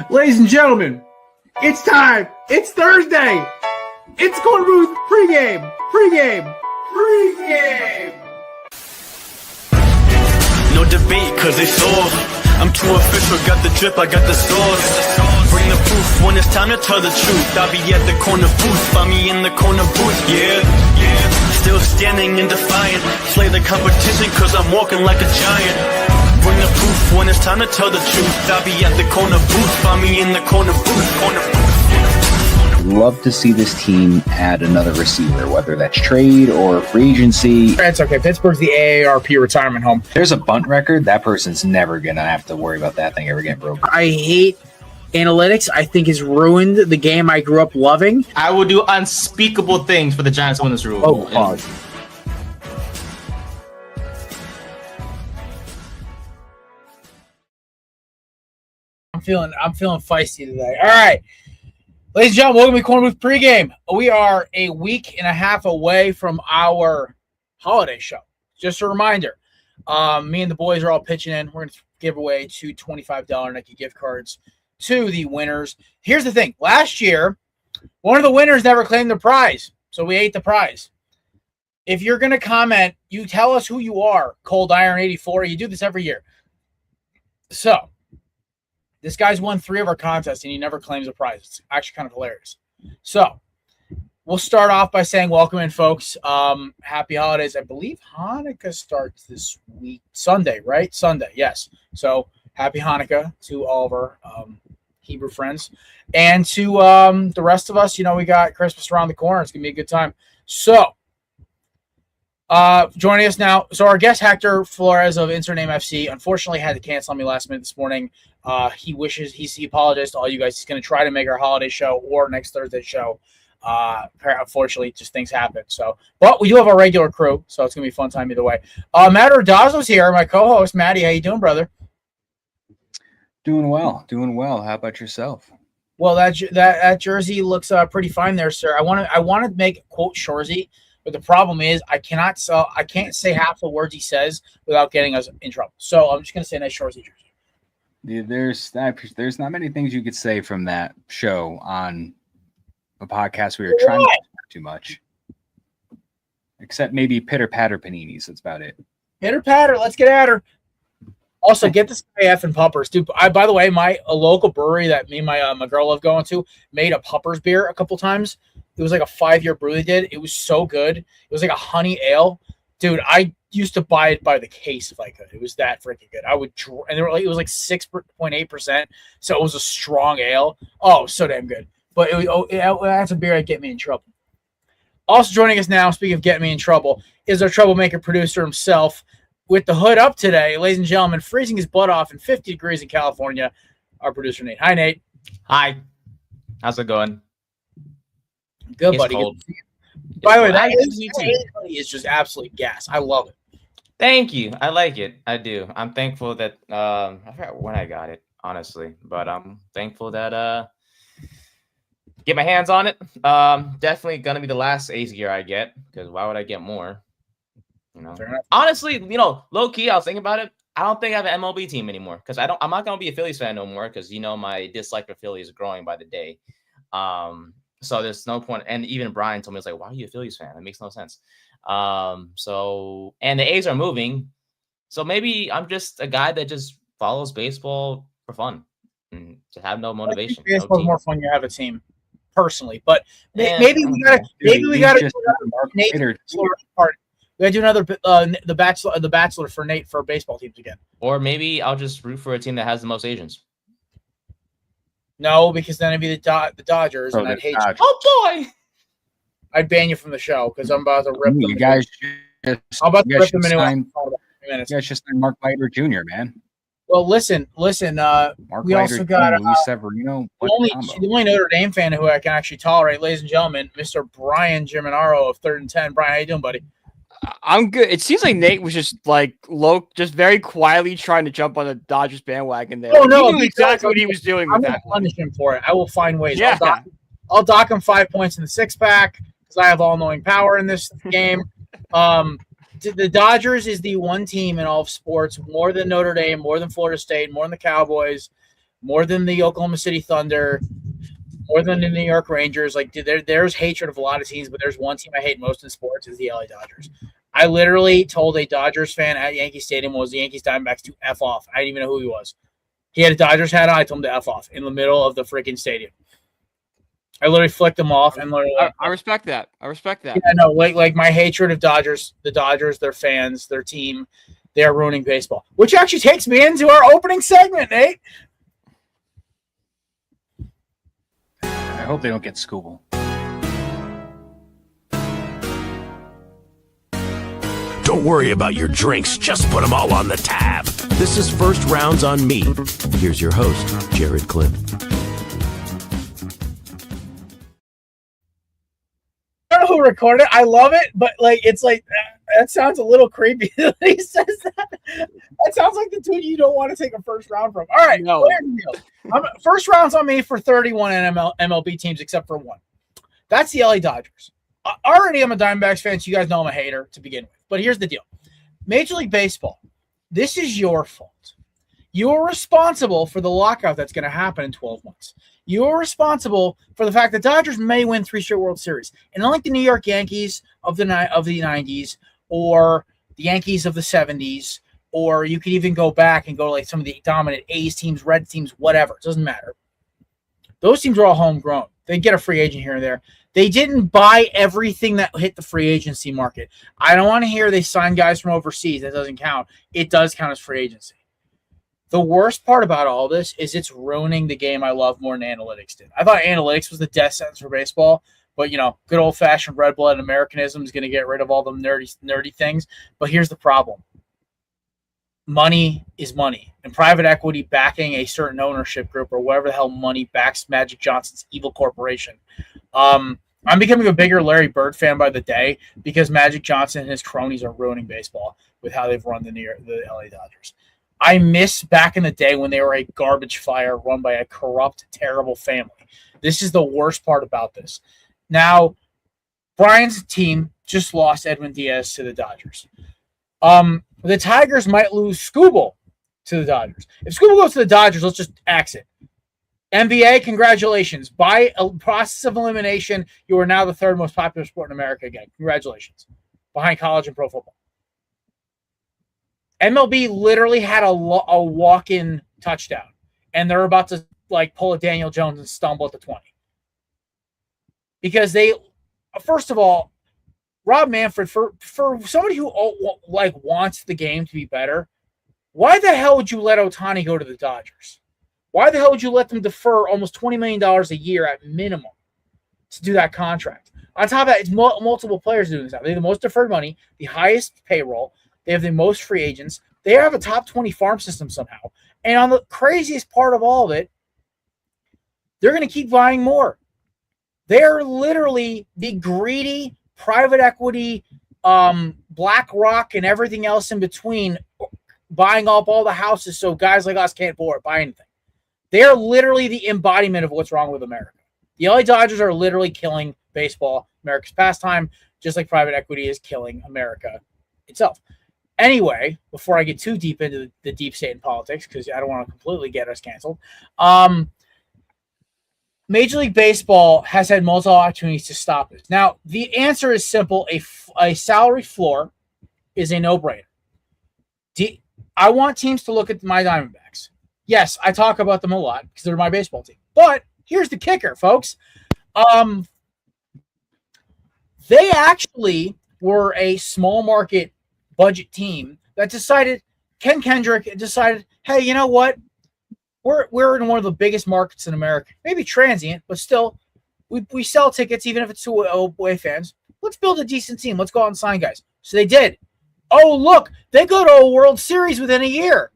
Ladies and gentlemen, it's time. It's Thursday. It's Korner Booth Pregame. No debate, cause they saw. I'm too official, got the drip, I got the sauce. Bring the proof when it's time to tell the truth. I'll be at the corner booth, find me in the corner booth, yeah. Still standing and defiant. Slay the competition, cause I'm walking like a giant. Bring the proof when it's time to tell the truth. I'll be at the corner booth, find me in the corner booth. Love to see this team add another receiver, whether that's trade or free agency. It's okay. Pittsburgh's the AARP retirement home. There's a bunt record. That person's never going to have to worry about that thing ever getting broken. I hate analytics. I think it's ruined the game I grew up loving. I will do unspeakable things for the Giants to win this Super Bowl. pause. I'm feeling feisty today. All right. Ladies and gentlemen, welcome to Korner Booth Pregame. We are a week and a half away from our holiday show. Just a reminder, me and the boys are all pitching in. We're going to give away two $25 Nike gift cards to the winners. Here's the thing. Last year, one of the winners never claimed the prize, so we ate the prize. If you're going to comment, you tell us who you are, Cold Iron 84. You do this every year. So, this guy's won 3 of our contests, and he never claims a prize. It's actually kind of hilarious. So, we'll start off by saying welcome in, folks. Happy holidays. I believe Hanukkah starts this week. Sunday, right? Sunday, yes. So, happy Hanukkah to all of our Hebrew friends. And to the rest of us, we got Christmas around the corner. It's going to be a good time. So, joining us now. So, our guest, Hector Flores of Insert Name FC, unfortunately had to cancel on me last minute this morning. He apologized to all you guys. He's going to try to make our holiday show or next Thursday show. Unfortunately, just things happen. So, but we do have our regular crew, so it's going to be a fun time either way. Matt Ordazzo's here, my co-host. Matty, how you doing, brother? Doing well. How about yourself? Well, that jersey looks pretty fine there, sir. I want to make quote Shorzy, but the problem is I can't say half the words he says without getting us in trouble. So I'm just going to say nice Shorzy jersey. Yeah, there's not many things you could say from that show on a podcast we were trying to talk too much. Except maybe pitter patter paninis. That's about it. Pitter patter, let's get at her. Also, get this guy effing puppers, dude. By the way, a local brewery that me and my girl love going to made a puppers beer a couple times. It was like a 5-year brew they did. It was so good. It was like a honey ale, dude. I used to buy it by the case if I could. It was that freaking good. And it was like 6.8%, so it was a strong ale. Oh, so damn good. But that's a beer that get me in trouble. Also joining us now, speaking of getting me in trouble, is our troublemaker producer himself with the hood up today, ladies and gentlemen, freezing his butt off in 50 degrees in California, our producer Nate. Hi, Nate. Hi. How's it going? Good, It's buddy. cold. By the way, that is just absolute gas. I love it. Thank you. I like it. I do. I'm thankful that I forgot when I got it, honestly, but I'm thankful that get my hands on it. Definitely gonna be the last A's gear I get, because why would I get more? Honestly, low key, I was thinking about it. I don't think I have an MLB team anymore, because I'm not gonna be a Phillies fan no more, because my dislike for Phillies is growing by the day. So there's no point. And even Brian told me, it's like, why are you a Phillies fan? That makes no sense. And the A's are moving, so maybe I'm just a guy that just follows baseball for fun and to have no motivation. Baseball's more fun. You have a team, personally, but Yeah, maybe we gotta do another the Bachelor for Nate for baseball teams again. Or maybe I'll just root for a team that has the most Asians. No, because then it'd be the Dodgers, and I'd hate you. Oh boy! I'd ban you from the show because I'm about to rip them. You guys I'm about to rip them into You guys just signed Mark Leiter Jr., man. Well, listen. Mark We also got Luis Severino. the only Notre Dame fan who I can actually tolerate, ladies and gentlemen, Mr. Brian Giminaro of 3rd and 10. Brian, how you doing, buddy? I'm good. It seems like Nate was just just very quietly trying to jump on the Dodgers bandwagon there. Oh, no, he knew exactly what he was doing I'm with going that to punish him for it. I will find ways. Yeah. I'll dock him 5 points in the 6-pack because I have all-knowing power in this game. The Dodgers is the one team in all of sports, more than Notre Dame, more than Florida State, more than the Cowboys, more than the Oklahoma City Thunder, more than the New York Rangers. Like there's hatred of a lot of teams, but there's one team I hate most in sports is the LA Dodgers. I literally told a Dodgers fan at Yankee Stadium was the Yankees Diamondbacks to F off. I didn't even know who he was. He had a Dodgers hat on. I told him to F off in the middle of the freaking stadium. I literally flicked them off and literally. I respect that. Yeah, no, like my hatred of Dodgers, the Dodgers, their fans, their team, they are ruining baseball. Which actually takes me into our opening segment, Nate. I hope they don't get Scooble. Don't worry about your drinks. Just put them all on the tab. This is First Rounds on Me. Here's your host, Jared Clint. I don't know who recorded it. I love it, but like it's like that sounds a little creepy. He says that. That sounds like the dude you don't want to take a first round from. All right, no. First rounds on me for 31 MLB teams except for one. That's the LA Dodgers. Already, I'm a Diamondbacks fan, so you guys know I'm a hater to begin with. But here's the deal. Major League Baseball, this is your fault. You are responsible for the lockout that's going to happen in 12 months. You are responsible for the fact that Dodgers may win 3 straight World Series. And unlike the New York Yankees of the 90s or the Yankees of the 70s, or you could even go back and go like some of the dominant A's teams, Red teams, whatever. It doesn't matter. Those teams are all homegrown. They get a free agent here and there. They didn't buy everything that hit the free agency market. I don't want to hear they signed guys from overseas. That doesn't count. It does count as free agency. The worst part about all this is it's ruining the game I love more than analytics did. I thought analytics was the death sentence for baseball, but, you know, good old-fashioned red blood Americanism is going to get rid of all the nerdy things. But here's the problem. Money is money, and private equity backing a certain ownership group or whatever the hell money backs Magic Johnson's evil corporation. I'm becoming a bigger Larry Bird fan by the day because Magic Johnson and his cronies are ruining baseball with how they've run the LA Dodgers. I miss back in the day when they were a garbage fire run by a corrupt, terrible family. This is the worst part about this. Now, Brian's team just lost Edwin Diaz to the Dodgers. The Tigers might lose Scooble to the Dodgers. If Scooble goes to the Dodgers, let's just axe it. NBA, congratulations. By a process of elimination, you are now the 3rd most popular sport in America again. Congratulations. Behind college and pro football. MLB literally had a walk-in touchdown, and they're about to like pull a Daniel Jones and stumble at the 20. Because they, first of all, Rob Manfred, for somebody who like wants the game to be better, why the hell would you let Ohtani go to the Dodgers? Why the hell would you let them defer almost $20 million a year at minimum to do that contract? On top of that, it's multiple players doing this now. They have the most deferred money, the highest payroll. They have the most free agents. They have a top 20 farm system somehow. And on the craziest part of all of it, they're going to keep buying more. They're literally the greedy private equity, BlackRock, and everything else in between buying up all the houses so guys like us can't buy anything. They are literally the embodiment of what's wrong with America. The LA Dodgers are literally killing baseball, America's pastime, just like private equity is killing America itself. Anyway, before I get too deep into the deep state in politics, because I don't want to completely get us canceled, Major League Baseball has had multiple opportunities to stop it. Now, the answer is simple. A salary floor is a no-brainer. I want teams to look at my Diamondbacks. Yes, I talk about them a lot because they're my baseball team. But here's the kicker, folks. They actually were a small market budget team that decided, Ken Kendrick decided, hey, you know what? We're in one of the biggest markets in America. Maybe transient, but still, we sell tickets even if it's to away fans. Let's build a decent team. Let's go out and sign guys. So they did. Oh, look, they go to a World Series within a year.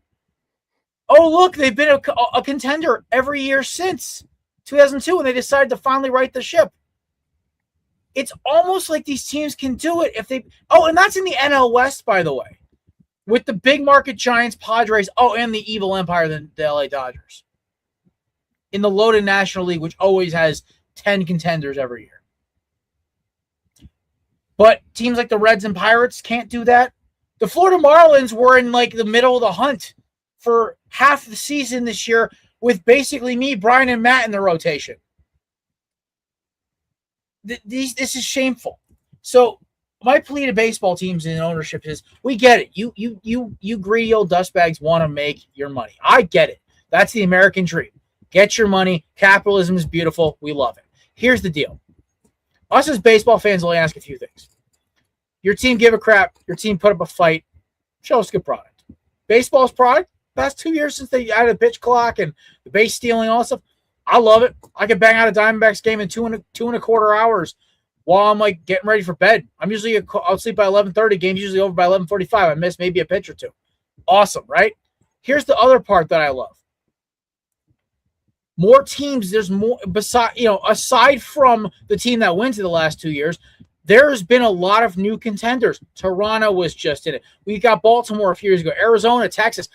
Oh, look, they've been a contender every year since 2002 when they decided to finally right the ship. It's almost like these teams can do it if they – oh, and that's in the NL West, by the way, with the big market Giants, Padres, and the evil empire, the LA Dodgers. In the loaded National League, which always has 10 contenders every year. But teams like the Reds and Pirates can't do that. The Florida Marlins were in like the middle of the hunt for half the season this year, with basically me, Brian, and Matt in the rotation. This is shameful. So my plea to baseball teams and ownership is, we get it. You greedy old dustbags want to make your money. I get it. That's the American dream. Get your money. Capitalism is beautiful. We love it. Here's the deal. Us as baseball fans only ask a few things. Your team give a crap. Your team put up a fight. Show us a good product. Baseball's product, past 2 years since they added the pitch clock and the base stealing, all that stuff, I love it. I can bang out a Diamondbacks game in two and a quarter hours while I'm like getting ready for bed. I'll sleep by 11:30. Game's usually over by 11:45. I miss maybe a pitch or two. Awesome, right? Here's the other part that I love. More teams, there's more aside from the team that wins in the last 2 years, there's been a lot of new contenders. Toronto was just in it. We got Baltimore a few years ago, Arizona, Texas,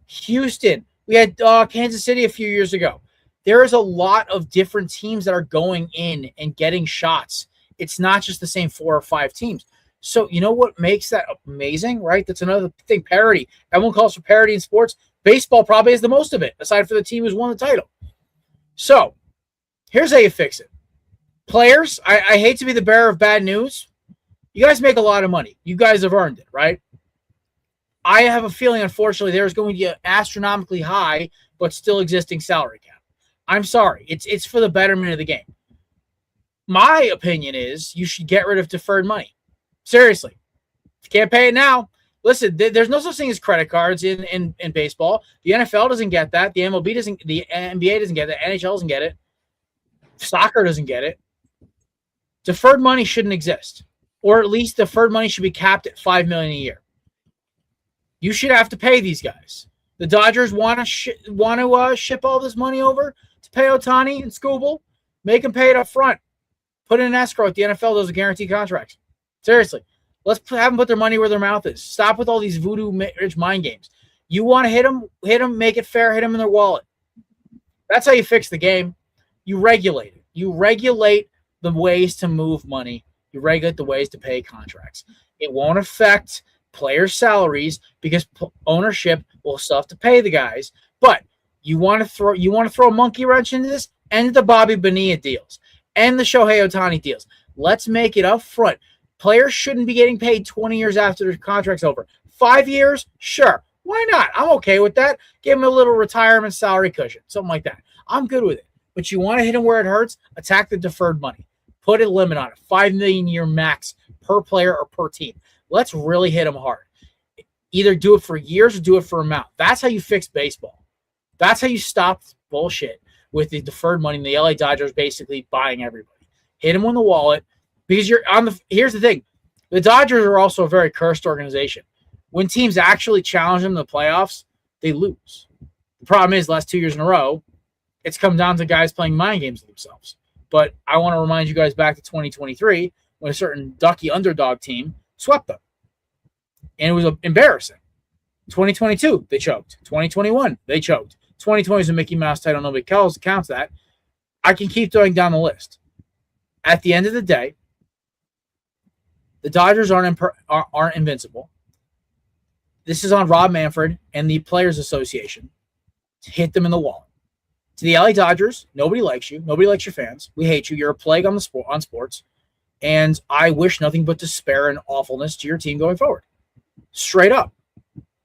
Houston. We had Kansas City a few years ago. There is a lot of different teams that are going in and getting shots. It's not just the same 4 or 5 teams. So you know what makes that amazing, right? That's another thing, parity. Everyone calls for parity in sports. Baseball probably has the most of it, aside from the team who's won the title. So here's how you fix it. Players, I hate to be the bearer of bad news. You guys make a lot of money. You guys have earned it, right? I have a feeling, unfortunately, there's going to be an astronomically high but still existing salary cap. I'm sorry. It's for the betterment of the game. My opinion is you should get rid of deferred money. Seriously. If you can't pay it now, listen, there's no such thing as credit cards in baseball. The NFL doesn't get that. The MLB doesn't. The NBA doesn't get it. NHL doesn't get it. Soccer doesn't get it. Deferred money shouldn't exist, or at least deferred money should be capped at $5 million a year. You should have to pay these guys. The Dodgers want to ship all this money over to pay Ohtani and Skubal. Make them pay it up front. Put in an escrow at the NFL does guaranteed contracts. Seriously, let's have them put their money where their mouth is. Stop with all these voodoo rich mind games. You want to hit them, make it fair, hit them in their wallet. That's how you fix the game. You regulate it. You regulate the ways to move money. You regulate the ways to pay contracts. It won't affect players' salaries because ownership will still have to pay the guys. But you want to throw a monkey wrench into this? End the Bobby Bonilla deals. End the Shohei Ohtani deals. Let's make it up front. Players shouldn't be getting paid 20 years after their contract's over. 5 years? Sure. Why not? I'm okay with that. Give them a little retirement salary cushion, something like that. I'm good with it. But you want to hit them where it hurts? Attack the deferred money. Put a limit on it. $5 million a year max per player or per team. Let's really hit them hard. Either do it for years or do it for amount. That's how you fix baseball. That's how you stop bullshit with the deferred money and the LA Dodgers basically buying everybody. Hit them on the wallet. Because here's the thing. The Dodgers are also a very cursed organization. When teams actually challenge them in the playoffs, they lose. The problem is, last 2 years in a row, it's come down to guys playing mind games with themselves. But I want to remind you guys back to 2023 when a certain ducky underdog team swept them. And it was embarrassing. 2022, they choked. 2021, they choked. 2020 is a Mickey Mouse title. Nobody counts that. I can keep going down the list. At the end of the day, the Dodgers aren't invincible. This is on Rob Manfred and the Players Association to hit them in the wallet. To the LA Dodgers, nobody likes you. Nobody likes your fans. We hate you. You're a plague on sports. And I wish nothing but despair and awfulness to your team going forward. Straight up.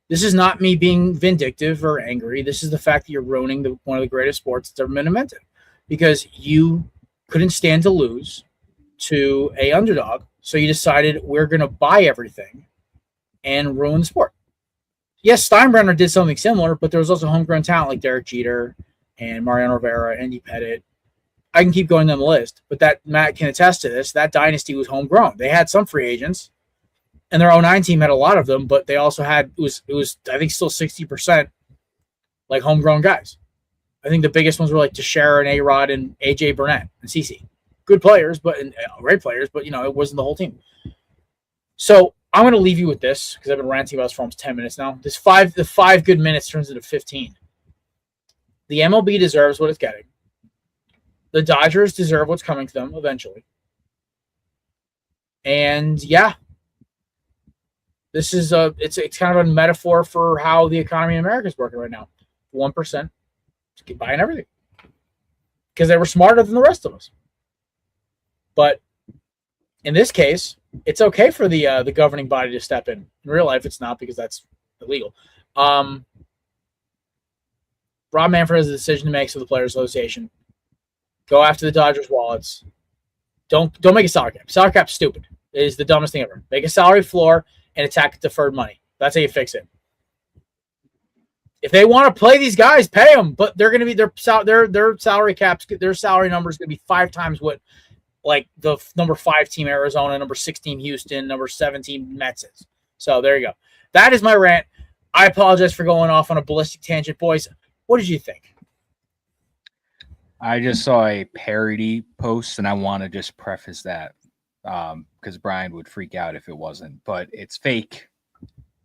This is not me being vindictive or angry. This is the fact that you're ruining one of the greatest sports that's ever been invented. Because you couldn't stand to lose to a underdog. So you decided we're going to buy everything and ruin the sport. Yes, Steinbrenner did something similar, but there was also homegrown talent like Derek Jeter and Mariano Rivera, Andy Pettitte. I can keep going down the list, but that Matt can attest to this. That dynasty was homegrown. They had some free agents, and their 09 team had a lot of them, but they also had it was I think still 60% like homegrown guys. I think the biggest ones were like Teixeira and A-Rod and AJ Burnett and CeCe. Good players, but great players, but it wasn't the whole team. So I'm going to leave you with this because I've been ranting about this for almost 10 minutes now. The 5 good minutes turns into 15. The MLB deserves what it's getting. The Dodgers deserve what's coming to them eventually. And yeah, this is it's kind of a metaphor for how the economy in America is working right now. 1%, Just keep buying everything because they were smarter than the rest of us. But in this case, it's okay for the governing body to step in. In real life, it's not because that's illegal. Rob Manfred has a decision to make, so the Players Association. Go after the Dodgers' wallets. Don't make a salary cap. Salary cap's stupid. It is the dumbest thing ever. Make a salary floor and attack deferred money. That's how you fix it. If they want to play these guys, pay them. But they're going to be their salary caps. Their salary number is going to be 5 times what like the number 5 team Arizona, number 16 Houston, number 17 Mets is. So there you go. That is my rant. I apologize for going off on a ballistic tangent, boys. What did you think? I just saw a parody post, and I want to just preface that because Brian would freak out if it wasn't. But it's fake.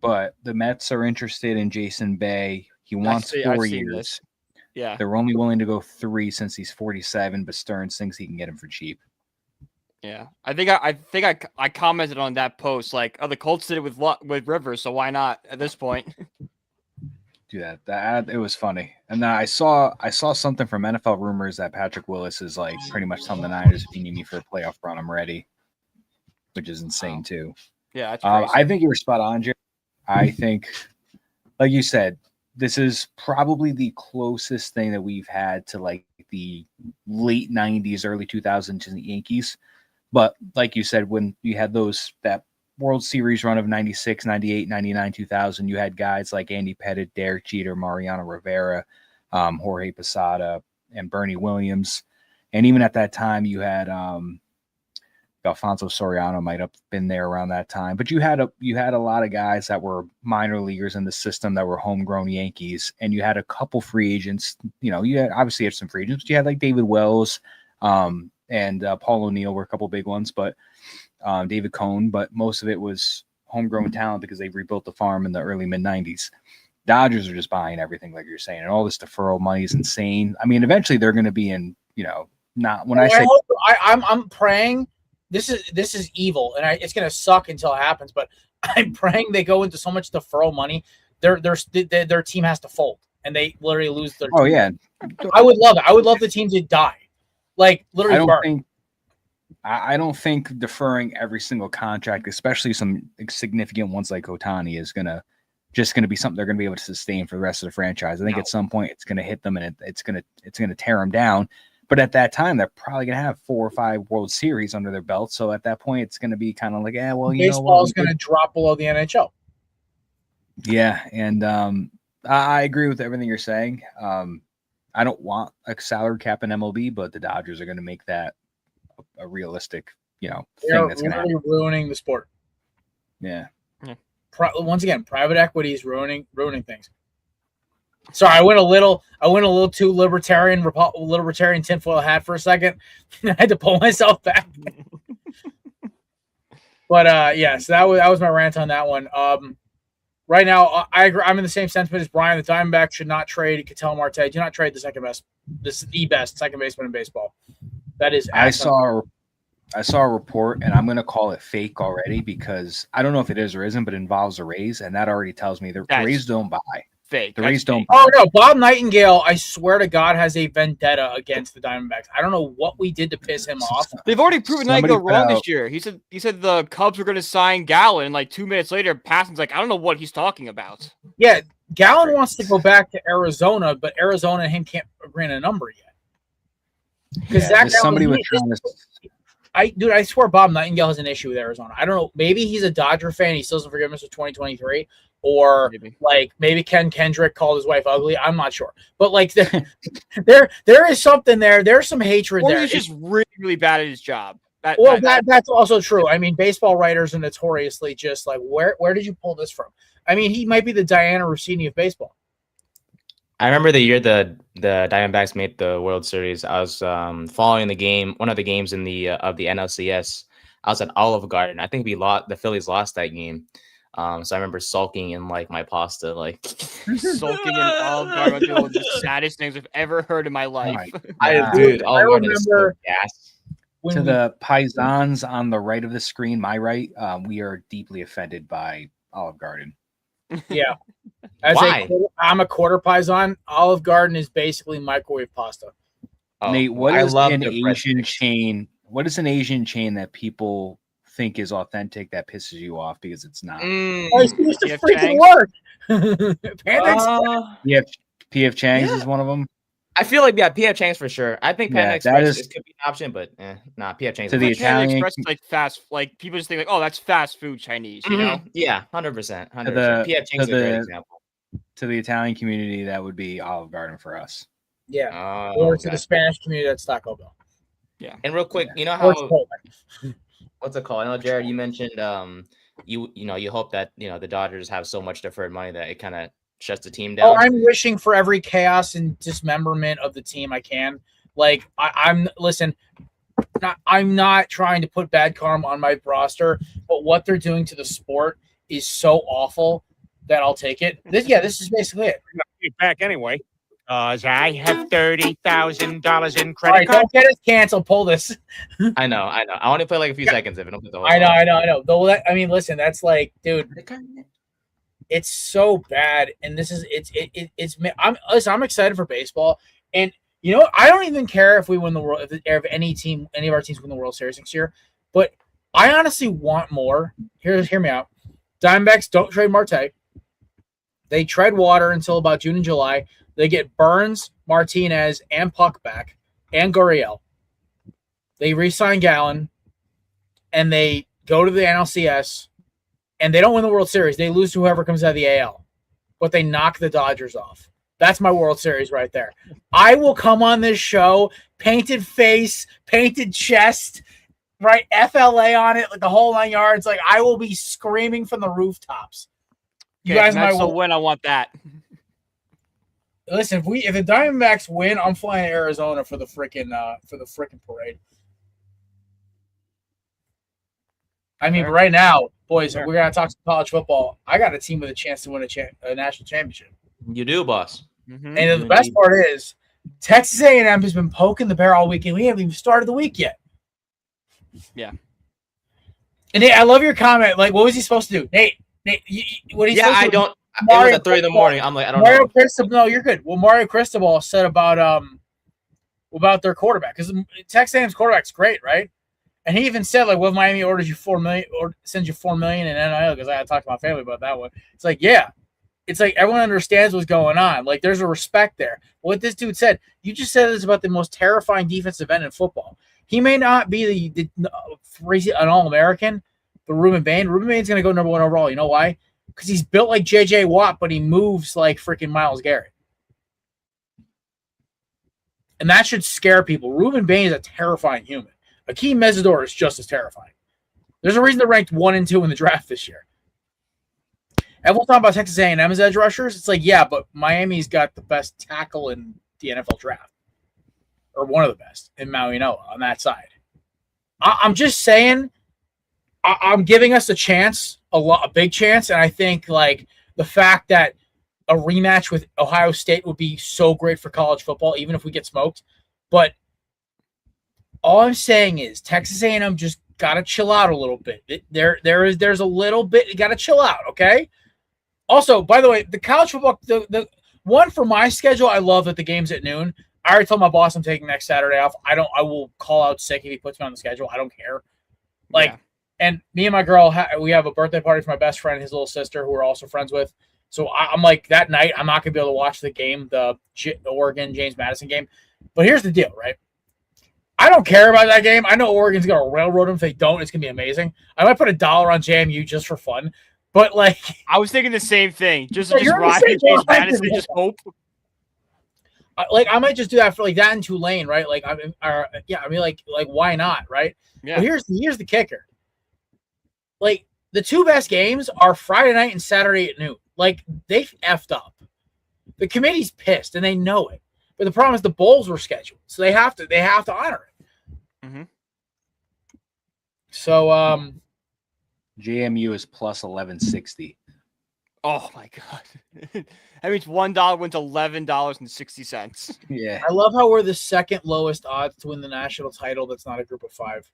But the Mets are interested in Jason Bay. He wants 4 years. This. Yeah. They're only willing to go 3 since he's 47, but Stearns thinks he can get him for cheap. Yeah. I think I commented on that post like, oh, the Colts did it with Rivers, so why not at this point? Do that. It was funny. And then I saw something from NFL Rumors that Patrick Willis is like pretty much telling the Niners, if you need me for a playoff run, I'm ready, which is insane too. Yeah, that's crazy. I think you were spot on, Jerry. I think, like you said, this is probably the closest thing that we've had to like the late 90s, early 2000s in the Yankees. But like you said, when you had that World Series run of 96, 98, 99, 2000, you had guys like Andy Pettitte, Derek Jeter, Mariano Rivera, Jorge Posada, and Bernie Williams. And even at that time, you had Alfonso Soriano might have been there around that time. But you had a lot of guys that were minor leaguers in the system that were homegrown Yankees, and you had a couple free agents. You know, you obviously had some free agents, but you had like David Wells and Paul O'Neill were a couple big ones, but David Cohn, but most of it was homegrown talent because they rebuilt the farm in the early mid-90s. Dodgers are just buying everything, like you're saying, and all this deferral money is insane. I mean, eventually they're going to be in, not when I'm praying. This is evil, and it's going to suck until it happens. But I'm praying they go into so much deferral money, their team has to fold, and they literally lose their. Oh team. yeah, I would love it. I would love the team to die, like literally. I don't think deferring every single contract, especially some significant ones like Ohtani, is going to be something they're going to be able to sustain for the rest of the franchise. I think at some point it's going to hit them and it's going to tear them down. But at that time, they're probably going to have 4 or 5 World Series under their belt. So at that point, it's going to be kind of like, baseball is going to drop below the NHL. Yeah, and I agree with everything you're saying. I don't want a salary cap in MLB, but the Dodgers are going to make that a realistic, thing that's going to happen. Ruining the sport. Yeah. Once again, private equity is ruining things. Sorry, I went a little too libertarian tinfoil hat for a second. I had to pull myself back. But so that was my rant on that one. Right now, I agree. I'm in the same sentiment as Brian. The Diamondbacks should not trade Ketel Marte. Do not trade the second best. This is the best second baseman in baseball. That is. I saw a report, and I'm going to call it fake already because I don't know if it is or isn't, but it involves the Rays, and that already tells me the Rays don't buy. Fake. The Rays don't. Oh no, Bob Nightingale! I swear to God, has a vendetta against the Diamondbacks. I don't know what we did to piss him off. They've already proven Nightingale wrong this year. He said the Cubs were going to sign Gallen, and like 2 minutes later, Passon's like, I don't know what he's talking about. Yeah, Gallen wants to go back to Arizona, but Arizona and him can't agree on a number yet. Because somebody was trying to. I swear Bob Nightingale has an issue with Arizona. I don't know. Maybe he's a Dodger fan. He still doesn't forgive us for 2023. Or maybe Ken Kendrick called his wife ugly. I'm not sure. But there is something there. There's some hatred there. He's just really, really bad at his job. That's also true. I mean, baseball writers are notoriously just like, where did you pull this from? I mean, he might be the Diana Rossini of baseball. I remember the year the Diamondbacks made the World Series. I was following one of the games in the of the NLCS. I was at Olive Garden. I think the Phillies lost that game. So I remember sulking in like my pasta, sulking in Olive Garden. One of the saddest things I've ever heard in my life. I remember to the paisans on the right of the screen, my right, we are deeply offended by Olive Garden. Yeah. Why? I'm a quarter paisan. Olive Garden is basically microwave pasta. Oh, Nate, what I is love an their Asian breadsticks. chain? What is an Asian chain that people think is authentic that pisses you off because it's not? Mm, Oh, it's used to PF freaking Chang's? work. Panda Express. PF Chang's Yeah. is one of them. I feel like PF Chang's for sure. I think Panda Yeah, Express that is could be an option, but nah, PF Chang's. to the Like Panda Italian Express is like fast. Like people just think like, oh, that's fast food Chinese. You know? Yeah, 100%. PF Chang's to is a great the example. to the Italian community. That would be Olive Garden for us. Yeah. Oh, Or to the Spanish community, that's Taco Bell. And real quick, you know Or how Chipotle. what's it called? I know Jared, you mentioned you hope that the Dodgers have so much deferred money that it kind of shuts the team down. Oh, I'm wishing for every chaos and dismemberment of the team I can. Like I'm not trying to put bad karma on my roster, but what they're doing to the sport is so awful that I'll take it. This is basically it. Back anyway. I have $30,000 in All credit right, card. don't get us canceled. Pull this. I know. I want to play like a few seconds if it don't put the whole. I know. Though I mean, listen, that's like, dude, it's so bad, and this is I'm excited for baseball, and you know what? I don't even care if we win the world, if any of our teams win the World Series next year, but I honestly want more. Hear me out. Diamondbacks don't trade Marte. They tread water until about June and July. They get Burns, Martinez, and Puck back, and Gurriel. They re-sign Gallen, and they go to the NLCS, and they don't win the World Series. They lose to whoever comes out of the AL, but they knock the Dodgers off. That's my World Series right there. I will come on this show, painted face, painted chest, right? FLA on it, like the whole 9 yards. Like I will be screaming from the rooftops. You guys might win. I want that. Listen, if the Diamondbacks win, I'm flying to Arizona for the freaking parade. I mean, right now, boys, we're gonna talk some college football. I got a team with a chance to win a national championship. You do, boss. Mm-hmm. And the best part is, Texas A&M has been poking the bear all week, and we haven't even started the week yet. Yeah. And Nate, I love your comment. Like, what was he supposed to do, Nate? What he's supposed to do? It was at 3 a.m. I'm like, I don't know. No, you're good. Well, Mario Cristobal said about their quarterback, because Texas A&M's quarterback's great, right? And he even said, like, well, Miami orders you $4 million or sends you $4 million in NIL, because I had to talk to my family about that one. It's like, yeah. It's like everyone understands what's going on. Like, there's a respect there. What this dude said, you just said this about the most terrifying defensive end in football. He may not be an All-American, but Ruben Bain. Ruben Bain's going to go number 1 overall. You know why? Because he's built like J.J. Watt, but he moves like freaking Myles Garrett. And that should scare people. Ruben Bain is a terrifying human. Akeem Mesidor is just as terrifying. There's a reason they're ranked 1 and 2 in the draft this year. Everyone's talking about Texas A&M as edge rushers. It's like, yeah, but Miami's got the best tackle in the NFL draft. Or one of the best in Maui Noah on that side. I'm just saying, I'm giving us a chance, a big chance, and I think like the fact that a rematch with Ohio State would be so great for college football, even if we get smoked. But all I'm saying is Texas A&M just gotta chill out a little bit. There's a little bit, you gotta chill out, okay? Also, by the way, the college football, the one for my schedule, I love that the game's at noon. I already told my boss I'm taking next Saturday off. I will call out sick if he puts me on the schedule. I don't care. And me and my girl, we have a birthday party for my best friend and his little sister, who we're also friends with. So I'm like, that night, I'm not going to be able to watch the game, the Oregon James Madison game. But here's the deal, right? I don't care about that game. I know Oregon's going to railroad them. If they don't, it's going to be amazing. I might put $1 on JMU just for fun. But, like... I was thinking the same thing. Just ride James Madison, just hope. I might just do that for, like, that in Tulane, right? Like, why not, right? Yeah. But here's the kicker. Like, the 2 best games are Friday night and Saturday at noon. Like, they effed up. The committee's pissed, and they know it. But the problem is the bowls were scheduled, so they have to honor it. Mm-hmm. So, JMU is plus 1160. Oh my god, that means $1 wins $11.60. Yeah, I love how we're the second lowest odds to win the national title. That's not a group of 5.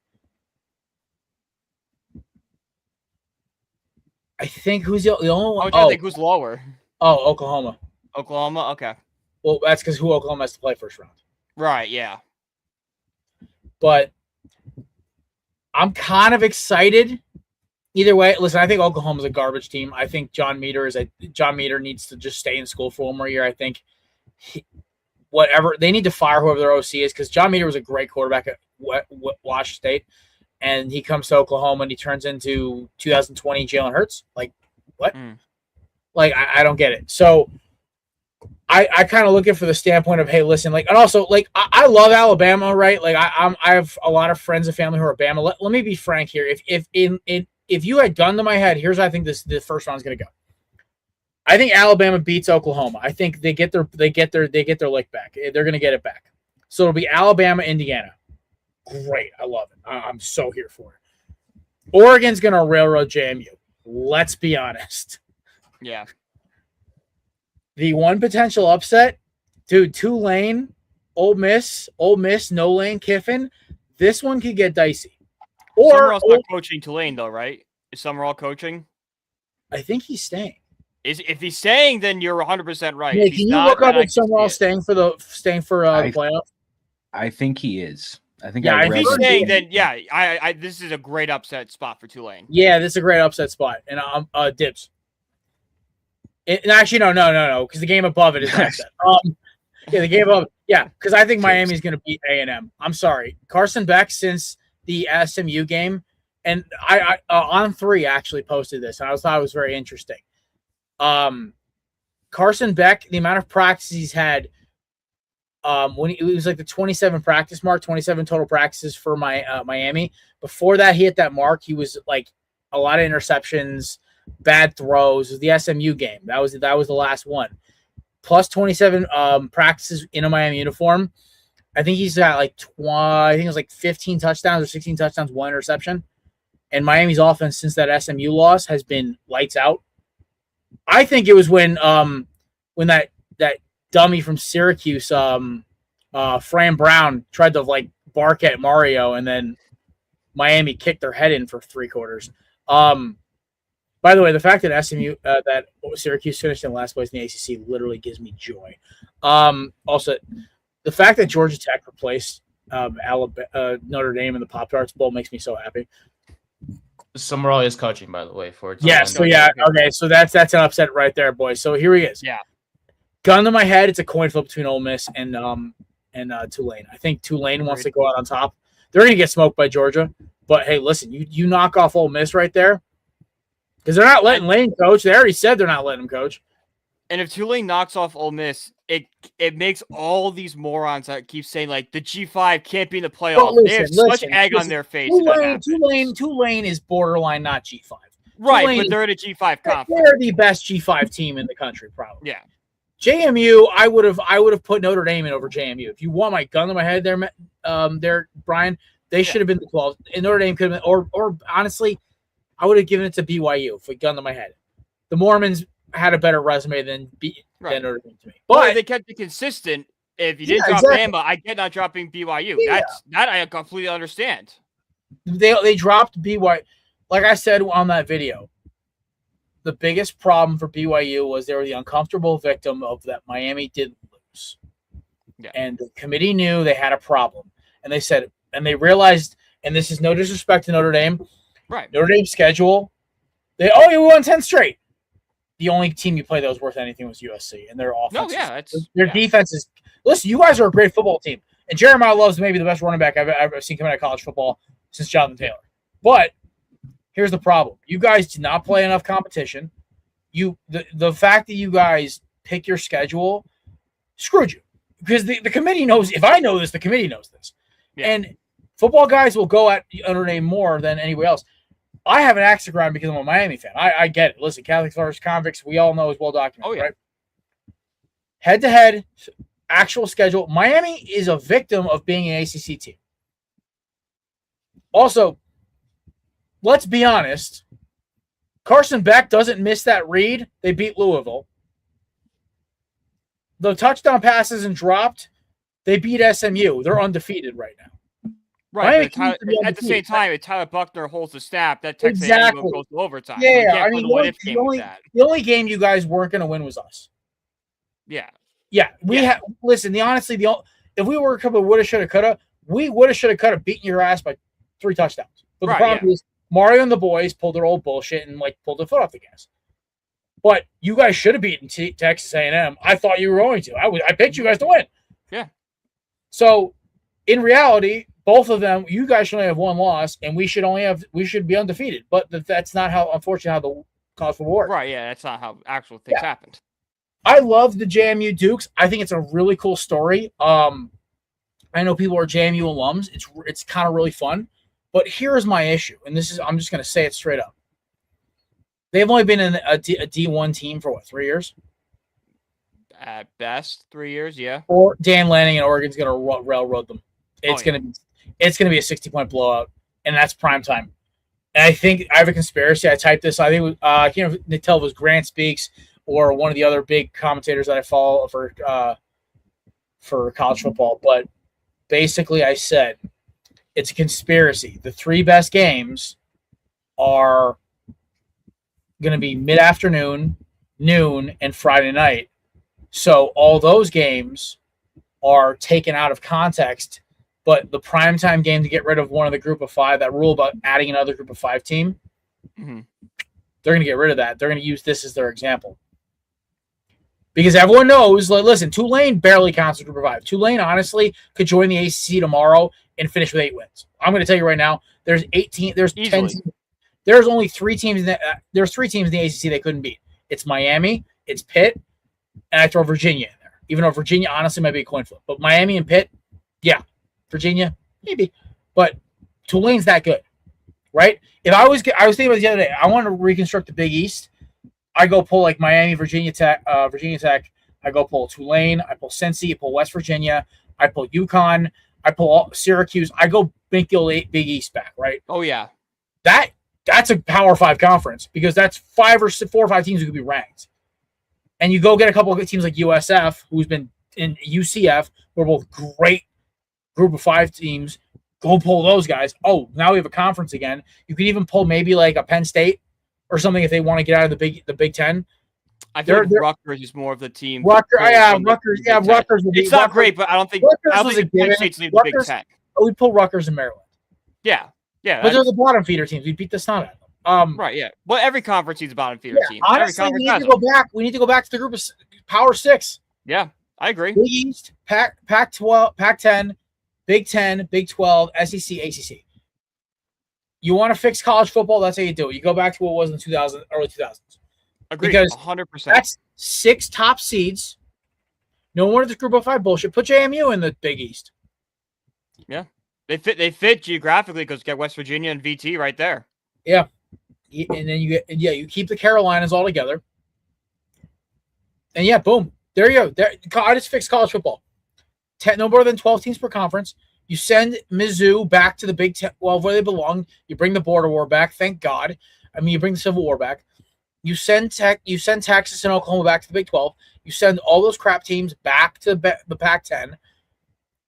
think who's the only one? I think who's lower. Oh, Oklahoma. Oklahoma. Okay. Well, that's because who Oklahoma has to play first round. Right. Yeah. But I'm kind of excited. Either way, listen, I think Oklahoma's a garbage team. I think John Meter needs to just stay in school for one more year. I think they need to fire whoever their OC is, because John Meter was a great quarterback at Washington State, and he comes to Oklahoma and he turns into 2020 Jalen Hurts. Like, what? Like, I don't get it. So I kind of look at it for the standpoint of, hey, listen, like, and also, like, I love Alabama, right? Like, I have a lot of friends and family who are Bama. Let me be frank here. If you had gun to my head, here's how I think the first round's going to go. I think Alabama beats Oklahoma. I think they get their lick back. They're going to get it back. So it'll be Alabama, Indiana. Great, I love it. I'm so here for it. Oregon's going to railroad JMU. Let's be honest. Yeah. The one potential upset, dude, Tulane, Ole Miss, no Lane Kiffin. This one could get dicey. Or Summerall's not coaching Tulane, though, right? Is Summerall coaching? I think he's staying. If he's staying, then you're 100% right. Yeah, can you look up if Summerall's staying for the playoff? I think he is. I think. Yeah, if he's staying, then yeah, I this is a great upset spot for Tulane. Yeah, this is a great upset spot, and dibs. Actually, no, because the game above it is upset. The game above, because I think Miami's going to beat A&M. I'm sorry, Carson Beck since the SMU game, and I on 3 actually posted this, and I thought it was very interesting. Carson Beck, the amount of practice he's had, when it was like the 27 practice mark, 27 total practices for Miami. Before that, he hit that mark. He was like a lot of interceptions, bad throws. It was the SMU game. That was the last one. Plus 27 practices in a Miami uniform. I think he's got like I think it was like 15 touchdowns or 16 touchdowns, 1 interception. And Miami's offense since that SMU loss has been lights out. I think it was when that dummy from Syracuse, Fran Brown, tried to like bark at Mario, and then Miami kicked their head in for 3 quarters. By the way, the fact that that Syracuse finished in last place in the ACC literally gives me joy. Also, the fact that Georgia Tech replaced Notre Dame in the Pop-Tarts Bowl makes me so happy. Summerall is coaching, by the way, for yeah. So okay. So that's an upset right there, boys. So here he is. Yeah. Gun to my head, it's a coin flip between Ole Miss and Tulane. I think Tulane wants to go out on top. They're going to get smoked by Georgia, but hey, listen, you knock off Ole Miss right there, because they're not letting Lane coach. They already said they're not letting him coach. And if Tulane knocks off Ole Miss, it makes all these morons that keep saying like the G5 can't be in the playoff. They have such egg on their face. Tulane is borderline not G5. Right, Tulane, but they're in a G5 conference. They're the best G5 team in the country, probably. Yeah. JMU, I would have put Notre Dame in over JMU. If you want my gun to my head there, Brian, they should have been the 12. And Notre Dame could have been, or honestly, I would have given it to BYU if we gun to my head. The Mormons had a better resume than Notre Dame to me. But they kept it consistent. If you didn't drop Bama, I get not dropping BYU. Yeah. That I completely understand. They dropped BYU. Like I said on that video, the biggest problem for BYU was they were the uncomfortable victim of that Miami did lose. Yeah. And the committee knew they had a problem. And they said, and they realized, and this is no disrespect to Notre Dame. Right. Notre Dame's schedule, you won 10 straight. The only team you play that was worth anything was USC, and their offense. Their defense is. Listen, you guys are a great football team, and Jeremiah Love's maybe the best running back I've ever seen coming out of college football since Jonathan Taylor. But here's the problem: you guys did not play enough competition. The fact that you guys pick your schedule screwed you, because the committee knows. If I know this, the committee knows this, and football guys will go at Notre Dame more than anybody else. I have an axe to grind because I'm a Miami fan. I get it. Listen, Catholics versus convicts, we all know is well documented, right? Head-to-head, actual schedule. Miami is a victim of being an ACC team. Also, let's be honest. Carson Beck doesn't miss that read. They beat Louisville. The touchdown pass isn't dropped. They beat SMU. They're undefeated right now. Right. At the same time, if Tyler Buckner holds the snap, that Texas A&M goes to overtime. Yeah, The only game you guys weren't going to win was us. Yeah. Yeah, listen. If we were a couple of woulda, shoulda, coulda, we woulda, shoulda, coulda beaten your ass by 3 touchdowns. But the problem is Mario and the boys pulled their old bullshit and pulled their foot off the gas. But you guys should have beaten Texas A&M. I thought you were going to. I picked you guys to win. Yeah. So, in reality, both of them, you guys should only have 1 loss, and we should be undefeated. But that's not unfortunately, how the college football works. Right. Yeah. That's not how actual things happened. I love the JMU Dukes. I think it's a really cool story. I know people are JMU alums. It's kind of really fun. But here's my issue, and I'm just going to say it straight up. They've only been in a D1 team for 3 years? At best, 3 years, yeah. Or Dan Lanning in Oregon's going to railroad them. It's going to be a 60-point blowout, and that's prime time. And I think I have a conspiracy. I typed this. I think I can't tell if it was Grant Speaks or one of the other big commentators that I follow for college football. But basically, I said it's a conspiracy. The 3 best games are going to be mid-afternoon, noon, and Friday night. So all those games are taken out of context, but the primetime game to get rid of one of the group of 5, that rule about adding another group of 5 team, they're going to get rid of that. They're going to use this as their example. Because everyone knows, listen, Tulane barely counts as a group of 5. Tulane, honestly, could join the ACC tomorrow and finish with 8 wins. I'm going to tell you right now, there's 18, there's Easily. 10 teams. There's only 3 teams there's 3 teams in the ACC they couldn't beat. It's Miami, it's Pitt, and I throw Virginia in there. Even though Virginia honestly might be a coin flip. But Miami and Pitt, yeah. Virginia, maybe. But Tulane's that good, right? If I was thinking about it the other day, I want to reconstruct the Big East. I go pull Miami, Virginia Tech. I go pull Tulane. I pull Cincy. I pull West Virginia. I pull UConn. I pull Syracuse. I go make the old Big East back, right? Oh yeah. That's a Power 5 conference because that's 4 or 5 teams who could be ranked. And you go get a couple of teams like USF, who's been in UCF, who are both great group of 5 teams. Go pull those guys. Oh, now we have a conference again. You could even pull maybe a Penn State or something if they want to get out of the Big Ten. I feel like Rutgers is more of the team. Rutgers. It's not great, but I don't think Penn State's leading the Big Ten. We'd pull Rutgers and Maryland. Yeah. But they're the bottom feeder teams. We beat the snot out of them. Right, yeah. Well, every conference needs a bottom feeder team. Honestly, we need to go back. We need to go back to the group of Power 6. Yeah, I agree. Big East, Pac-12, Pac-10, Big 10, Big 12, SEC, ACC. You want to fix college football? That's how you do it. You go back to what it was in the early 2000s. Agreed, because 100%. That's 6 top seeds. No more of this group of 5 bullshit. Put JMU in the Big East. Yeah. They fit geographically because you got West Virginia and VT right there. Yeah. And then you keep the Carolinas all together. And yeah, boom. There you go. I just fixed college football. No more than 12 teams per conference. You send Mizzou back to the Big 10, where they belong. You bring the border war back. Thank God. You bring the Civil War back. You send Texas and Oklahoma back to the Big 12. You send all those crap teams back to the Pac-10.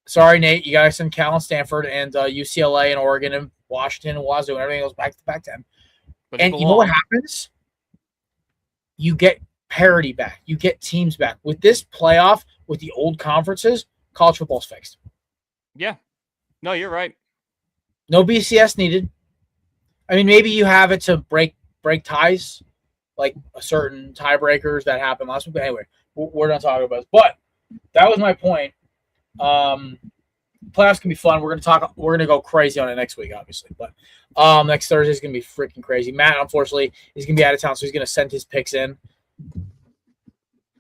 Sorry, Nate. You got to send Cal and Stanford and UCLA and Oregon and Washington and Wazoo and everything goes back to the Pac-10. And you know what happens? You get parity back. You get teams back. With this playoff, with the old conferences, college football's fixed. Yeah. No, you're right. No BCS needed. I mean, maybe you have it to break ties, like a certain tiebreakers that happened last week. But anyway, we're not talking about it. But that was my point. Playoffs can be fun. We're gonna go crazy on it next week, obviously. But next Thursday is gonna be freaking crazy. Matt, unfortunately, is gonna be out of town, so he's gonna send his picks in.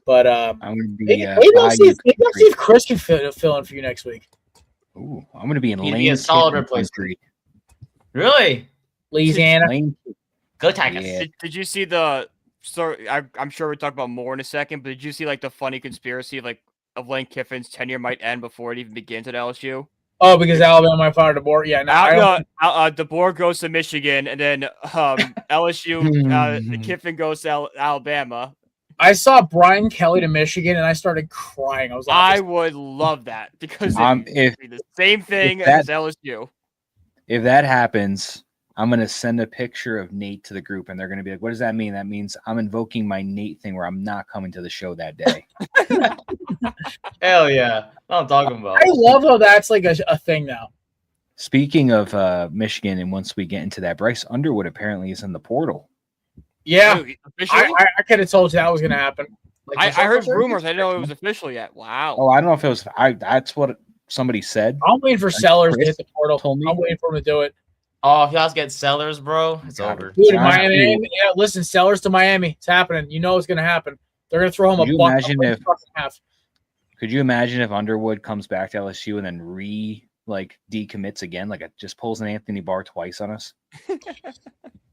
But I'm gonna be. Maybe I'll see if Chris can fill in for you next week. Ooh, I'm gonna be in Lane. Be a solid replacement. Really? Louisiana. Go Tigers. Yeah. Did you see the story? I'm sure we'll talk about more in a second, but did you see the funny conspiracy of Lane Kiffin's tenure might end before it even begins at LSU? Oh, because Alabama might fire DeBoer. Yeah, DeBoer goes to Michigan, and then LSU, Kiffin goes to Alabama. I saw Brian Kelly to Michigan, and I started crying. I was like, I would love that because it would be the same thing as LSU. If that happens, I'm going to send a picture of Nate to the group, and they're going to be like, what does that mean? That means I'm invoking my Nate thing where I'm not coming to the show that day. Hell yeah. I'm talking about. I love how that's like a thing now. Speaking of Michigan, and once we get into that, Bryce Underwood apparently is in the portal. Yeah. Dude, officially? I could have told you that was going to happen. Like, I heard rumors. I didn't know it was official yet. Wow. Oh, I don't know if it was. That's what somebody said. I'm waiting for Sellers to Chris hit the portal. told me. I'm waiting for him to do it. Oh, if you guys get Sellers, bro, it's over. Dude, Sounds Miami. cool. Yeah, listen, Sellers to Miami. It's happening. You know it's going to happen. They're going to throw him Could a you buck. imagine a if- buck and a half. Could you imagine if Underwood comes back to LSU and then decommits again, just pulls an Anthony Barr twice on us?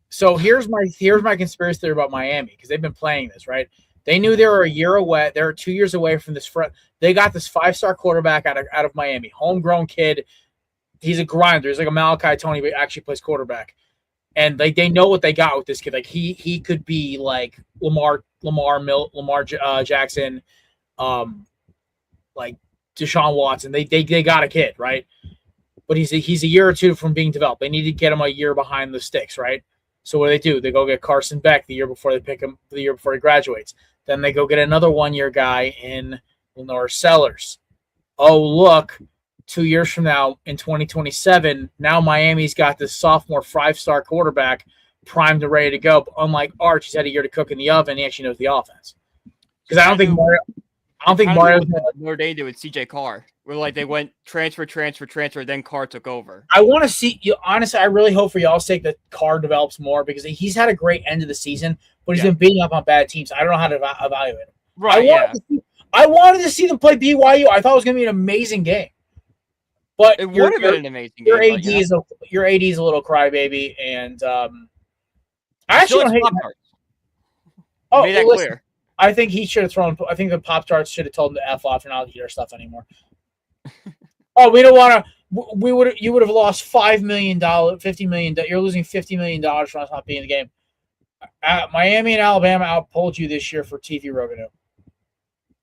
So here's my conspiracy theory about Miami, because they've been playing this, right? They knew they were a year away. They were 2 years away from this front. They got this 5-star quarterback out of Miami, homegrown kid. He's a grinder. He's like a Malachi Tony, but actually plays quarterback. And they know what they got with this kid. Like he could be like Lamar Jackson, like Deshaun Watson. They got a kid, right? But he's a year or two from being developed. They need to get him a year behind the sticks, right? So what do? They go get Carson Beck the year before they pick him, the year before he graduates. Then they go get another 1-year guy in Lenore Sellers. Oh, look, 2 years from now in 2027, now Miami's got this sophomore 5-star quarterback primed and ready to go. But unlike Arch, he's had a year to cook in the oven. He actually knows the offense. Because I don't think Mario's Notre Dame did with CJ Carr, where like they went transfer, then Carr took over. I want to see you. Honestly, I really hope for y'all's sake that Carr develops more, because he's had a great end of the season, but he's been beating up on bad teams. I don't know how to evaluate him. Right. I wanted to see them play BYU. I thought it was going to be an amazing game. But It would have been an amazing your game. AD is a little crybaby, and I actually don't hate him. Oh, made that listen, clear. I think he should have thrown. I think the Pop-Tarts should have told him to F off and not eat our stuff anymore. Oh, we don't want to. You would have lost $5 million, $50 million. You're losing $50 million from us not being in the game. Miami and Alabama outpulled you this year for TV revenue.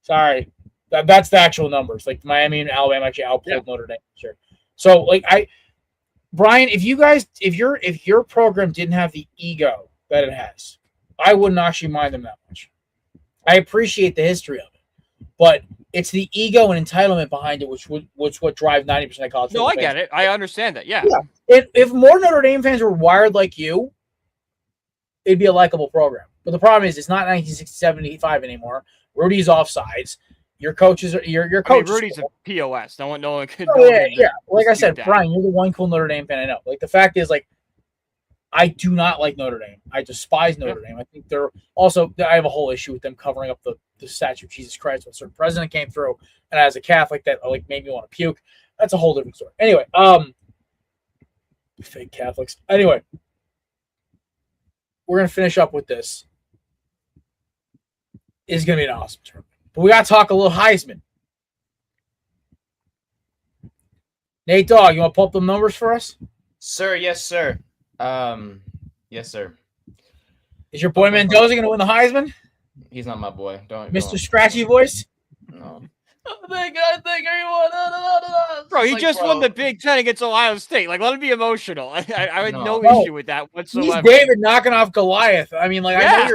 Sorry, that's the actual numbers. Like Miami and Alabama actually outpulled Notre Dame this year. So, Brian, if your program didn't have the ego that it has, I wouldn't actually mind them that much. I appreciate the history of it, but it's the ego and entitlement behind it, which what drive 90% of college. No, I get it. I understand that. Yeah. If more Notre Dame fans were wired like you, it'd be a likable program. But the problem is, it's not 1975 anymore. Rudy's offsides. Your coaches are your coach. Rudy's a POS. No one could. Yeah. Like I said, Brian, you're the one cool Notre Dame fan I know. Like the fact is, I do not like Notre Dame. I despise Notre Dame. I think they're also. I have a whole issue with them covering up the statue of Jesus Christ when a certain president came through, and as a Catholic, that made me want to puke. That's a whole different story. Anyway, fake Catholics. Anyway, we're gonna finish up with this. It's gonna be an awesome tournament, but we gotta talk a little Heisman. Nate Dogg, you want to pull up the numbers for us? Sir, yes, sir. Yes, sir. Is your boy Mendoza going to win the Heisman? He's not my boy. Mr. Scratchy Voice? No. I think everyone. Bro, he just won the Big Ten against Ohio State. Let him be emotional. I had no issue with that whatsoever. He's David knocking off Goliath. I mean, I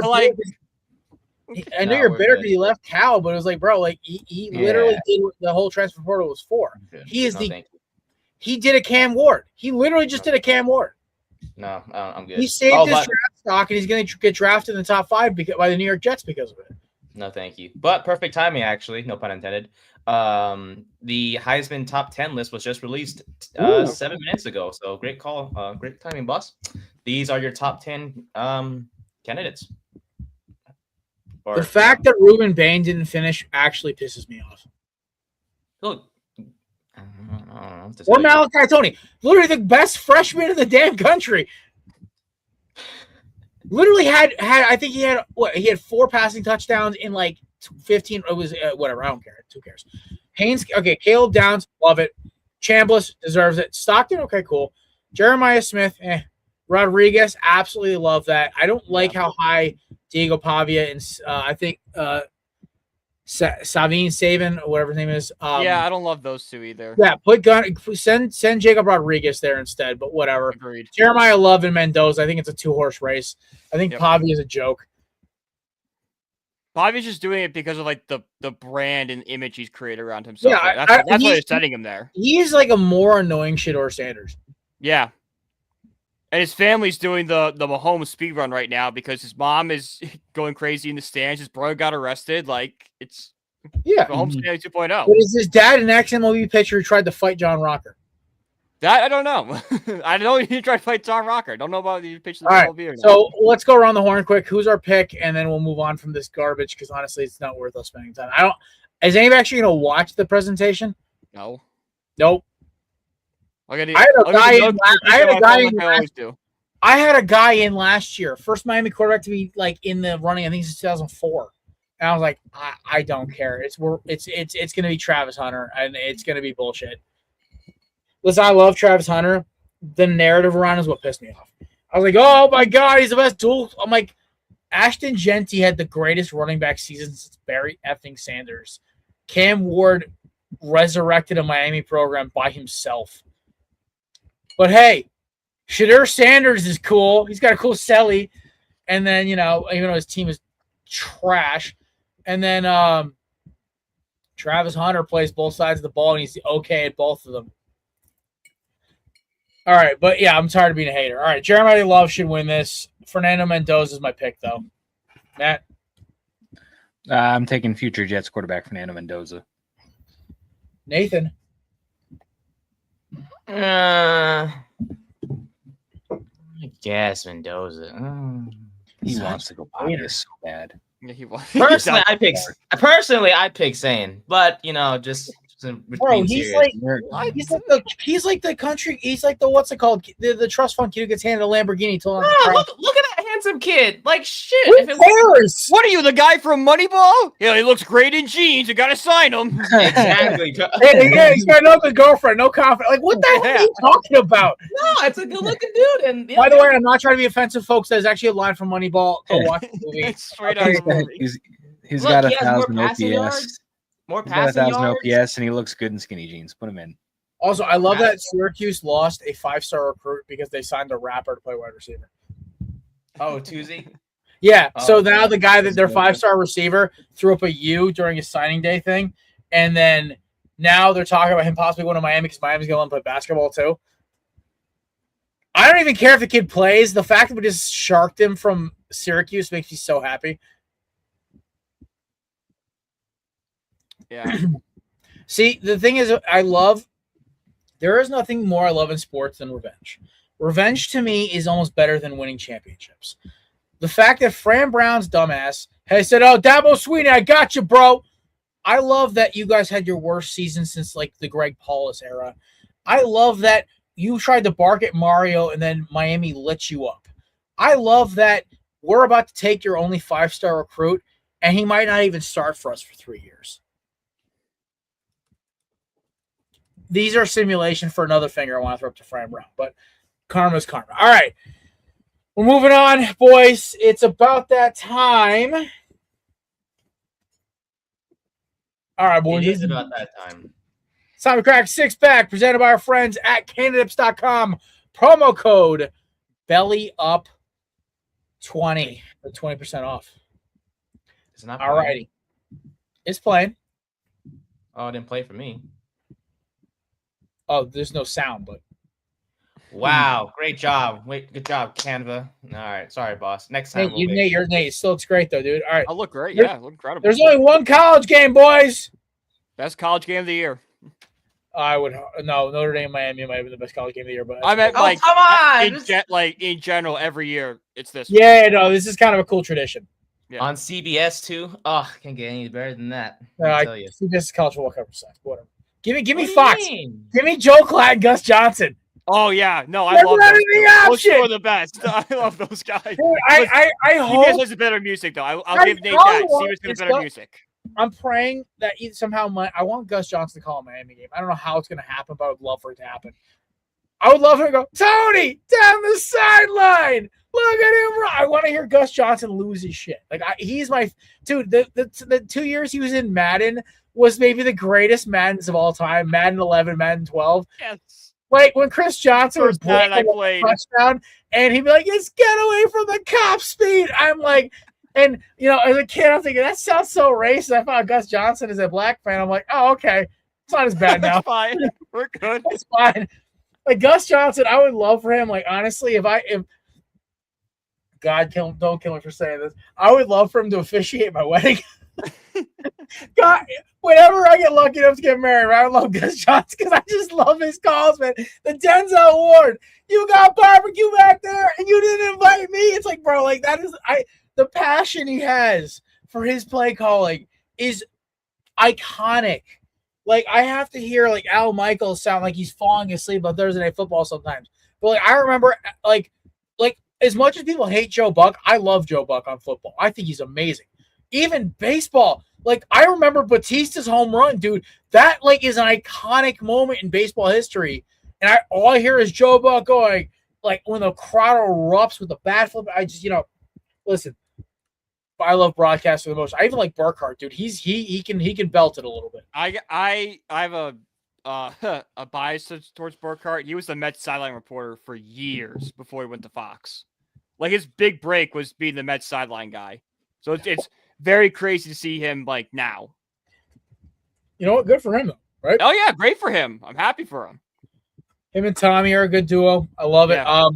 know you're bitter because he left Cal, but it was bro, he literally did what the whole transfer portal was for. Okay. He did a Cam Ward. He literally just did a Cam Ward. No, I'm good. He saved his draft stock, and he's going to get drafted in the top 5 by the New York Jets because of it. No, thank you. But perfect timing, actually. No pun intended. The Heisman top 10 list was just released 7 minutes ago. So great call. Great timing, boss. These are your top 10 candidates. The fact that Ruben Bain didn't finish actually pisses me off. Look. Or Malachi Tony. Literally the best freshman in the damn country. Literally had I think he had 4 passing touchdowns in 15. It was whatever. I don't care. Who cares? Haynes. Okay. Caleb Downs. Love it. Chambliss deserves it. Stockton. Okay. Cool. Jeremiah Smith. Rodriguez. Absolutely love that. I don't like how high Diego Pavia and I think Savin, or whatever his name is. Yeah, I don't love those two either. Yeah, send Jacob Rodriguez there instead, but whatever. Agreed. Jeremiah Love and Mendoza. I think it's a 2-horse race. I think Yep. Pavi is a joke. Pavi's just doing it because of like the brand and image he's created around himself. Yeah, That's why they're setting him there. He's like a more annoying Shedeur Sanders. Yeah. And his family's doing the Mahomes speed run right now because his mom is going crazy in the stands. His brother got arrested. Like, it's Mahomes family 2.0. But is his dad an ex-MLB pitcher who tried to fight John Rocker? That I don't know. I know he tried to fight John Rocker. Don't know about the pitcher. All right, so let's go around the horn quick. Who's our pick? And then we'll move on from this garbage because honestly, it's not worth us spending time. Is anybody actually going to watch the presentation? No. Nope. I had a guy in last year, first Miami quarterback to be like in the running. I think it's 2004, and I was like, I don't care. It's going to be Travis Hunter, and it's going to be bullshit. Listen, I love Travis Hunter. The narrative around is what pissed me off. I was like, oh my god, he's the best dual. I'm like, Ashton Genty had the greatest running back season since Barry effing Sanders. Cam Ward resurrected a Miami program by himself. But hey, Shedeur Sanders is cool. He's got a cool celly. And then, even though his team is trash. And then Travis Hunter plays both sides of the ball, and he's okay at both of them. All right, but yeah, I'm tired of being a hater. All right, Jeremiah Love should win this. Fernando Mendoza is my pick, though. Matt? I'm taking future Jets quarterback Fernando Mendoza. Nathan? I guess Mendoza. He wants to go Pavius so bad. Yeah, he was. Personally, I pick Sane, but just Bro, he's like the country. He's like the what's it called? The trust fund kid who gets handed a Lamborghini. Look at that handsome kid. Like shit. Who cares? What are you, the guy from Moneyball? Yeah, he looks great in jeans. You gotta sign him. Exactly. Yeah, he's got another girlfriend. No confidence. Like what the hell are you talking about? No, it's a good-looking dude. And by the way, I'm not trying to be offensive, folks. There's actually a line from Moneyball. Go watch the movie. It's straight out of the movie. He's got 1,000 OPS. More He's got passing 1,000 yards. OPS, and he looks good in skinny jeans. Put him in. Also, I love that Syracuse lost a 5-star recruit because they signed a rapper to play wide receiver. Oh, Tuesday? Yeah. So now the guy that their 5-star receiver threw up a U during his signing day thing, and then now they're talking about him possibly going to Miami because Miami's going to play basketball too. I don't even care if the kid plays. The fact that we just sharked him from Syracuse makes me so happy. Yeah. See, the thing is, there is nothing more I love in sports than revenge. Revenge to me is almost better than winning championships. The fact that Fran Brown's dumbass has said, oh, Dabo Swinney, I got you, bro. I love that you guys had your worst season since like the Greg Paulus era. I love that you tried to bark at Mario and then Miami lit you up. I love that we're about to take your only 5-star recruit and he might not even start for us for 3 years. These are simulation for another finger I want to throw up to Fran Brown, but karma's karma. All right. We're moving on, boys. It's about that time. All right, boys. It is about that time. It's time to crack 6-pack presented by our friends at candidips.com. Promo code BELLYUP20 for 20% off. It's not all righty. It's playing. Oh, it didn't play for me. Oh, there's no sound, but. Wow, great job. Good job, Canva. All right, sorry, boss. Next time. Nate, it still looks great, though, dude. All right. I look great. Yeah, look incredible. There's only one college game, boys. Best college game of the year. Notre Dame, Miami might have been the best college game of the year, but I meant come on, in general, every year it's this. Yeah, no, this is kind of a cool tradition. Yeah. On CBS too. Oh, can't get any better than that. I tell you. CBS college football coverage sucks. Whatever. Give me Fox. Give me Joe Klatt and Gus Johnson. Oh yeah, no, I love those. Those are the best. I love those guys. Dude, I hope CBS has better music though. I'll give Nate that. CBS has better music. I'm praying that somehow I want Gus Johnson to call a Miami game. I don't know how it's going to happen, but I would love for it to happen. I would love him to go, Tony, down the sideline. Look at him. I want to hear Gus Johnson lose his shit. Like, he's my dude. The 2 years he was in Madden was maybe the greatest Maddens of all time. Madden 11, Madden 12. Yes. Like when Chris Johnson would play I played touchdown and he'd be like, "Just get away from the cop speed." I'm like, and as a kid, I'm thinking that sounds so racist. I found Gus Johnson as a black fan. I'm like, oh, okay, it's not as bad now. That's fine. We're good. It's fine. Like Gus Johnson, I would love for him. Like honestly, if God don't kill me for saying this, I would love for him to officiate my wedding. God, whenever I get lucky enough to get married, I would love Gus Johnson because I just love his calls, man. The Denzel Award, you got barbecue back there and you didn't invite me. It's like, bro, like that is the passion he has for his play calling is iconic. Like I have to hear like Al Michaels sound like he's falling asleep on Thursday Night Football sometimes. But like I remember like as much as people hate Joe Buck, I love Joe Buck on football. I think he's amazing. Even baseball, like I remember Batista's home run, dude. That like is an iconic moment in baseball history. And all I hear is Joe Buck going like when the crowd erupts with the bat flip. I just listen. I love broadcast for the most. I even like Burkhardt, dude. He can belt it a little bit. I have a bias towards Burkhardt. He was the Mets sideline reporter for years before he went to Fox. Like his big break was being the Mets sideline guy. So it's very crazy to see him like now. You know what? Good for him though, right? Oh yeah, great for him. I'm happy for him. Him and Tommy are a good duo. I love it. Yeah.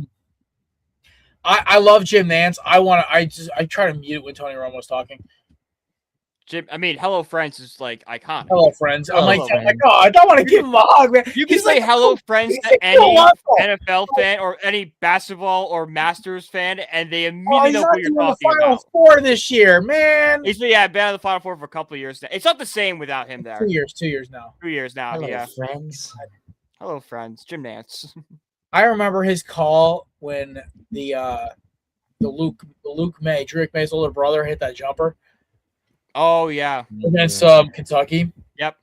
I love Jim Nantz. I try to mute when Tony Romo's talking. Jim, I mean, Hello Friends is like iconic. Hello Friends. I'm like, Friends. oh, I don't want to give him a hug, man. You can He's say like, Hello Friends he's to like, any wonderful. NFL fan or any basketball or Masters fan, and they Oh, immediately he's know not who you're in the talking Final about. Four this year, man. He's been in the Final Four for a couple of years now. It's not the same without him there. 2 years. 2 years now. 2 years now. Hello, Yeah. friends. Hello Friends. Jim Nantz. I remember his call when the Luke May, Drake May's older brother, hit that jumper Oh yeah. against Kentucky. Yep.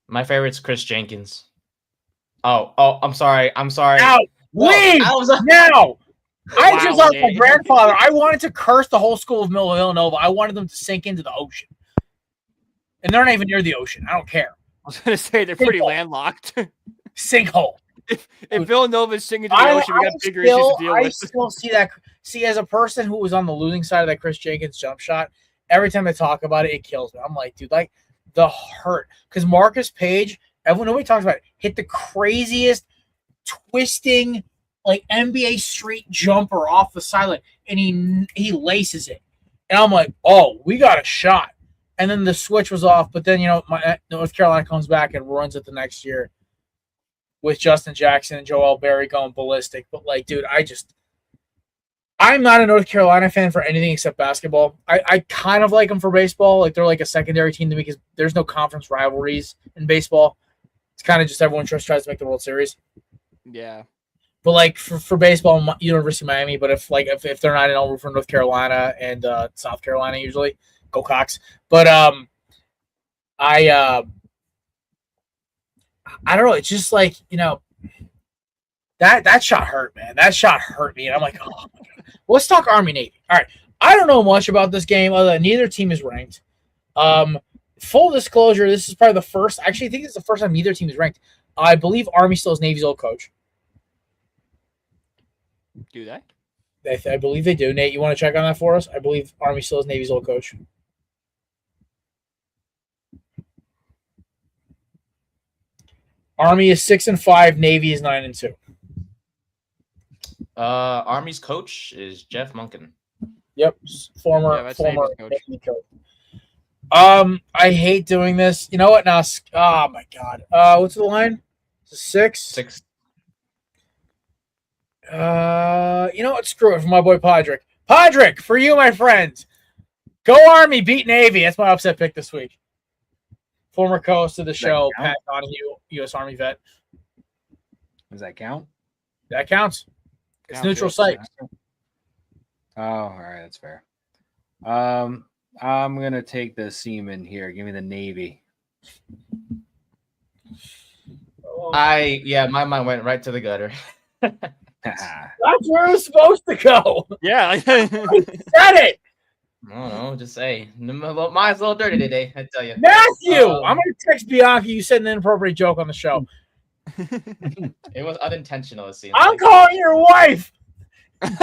My favorite's Chris Jenkins. Oh, I'm sorry. Now, leave I was now. I Wow, just lost my Nate. grandfather. I wanted to curse the whole school of Villanova. I wanted them to sink into the ocean, and they're not even near the ocean. I don't care. I was gonna say they're pretty Sinkhole. landlocked. Sinkhole. If Villanova's sinking to the ocean, we got bigger issues to deal I with. still see that. See, as a person who was on the losing side of that Chris Jenkins jump shot, every time I talk about it, it kills me. I'm like, dude, like the hurt. Because Marcus Page, nobody talks about it, hit the craziest twisting, like NBA street jumper off the sideline, and he laces it. And I'm like, oh, we got a shot. And then the switch was off, but then North Carolina comes back and runs it the next year with Justin Jackson and Joel Berry going ballistic. But like, dude, I'm not a North Carolina fan for anything except basketball. I kind of like them for baseball. Like they're like a secondary team to me because there's no conference rivalries in baseball. It's kind of just everyone just tries to make the World Series. Yeah. But like for baseball, University of Miami. But if they're not in, I'll root for North Carolina and South Carolina usually. Go Cox. But I don't know. It's just like that shot hurt, man. That shot hurt me, and I'm like, oh my God. Let's talk Army Navy. All right, I don't know much about this game other than neither team is ranked. Full disclosure, this is probably the first. Actually, I think it's the first time neither team is ranked. I believe Army still is Navy's old coach. Do they? I believe they do. Nate, you want to check on that for us? I believe Army still is Navy's old coach. Army is 6-5. Navy is 9-2. Army's coach is Jeff Monken. Yep, former that's Navy's coach. Navy coach. I hate doing this. You know what? Now, oh my God. What's the line? 6. 6. You know what? Screw it for my boy Podrick. Podrick, for you, my friend. Go Army, beat Navy. That's my upset pick this week. Former co-host of the show, Pat Donahue, U.S. Army vet. Does that count? That counts. It's Counts, neutral yeah. site. Oh, all right, that's fair. I'm gonna take the Seaman here. Give me the Navy. My mind went right to the gutter. That's where it was supposed to go. Yeah. I said it. I don't know. Just say. Mine's a little dirty today, I tell you. Matthew, I'm going to text Bianca. You said an inappropriate joke on the show. It was unintentional, it seems. I'm calling your wife. Because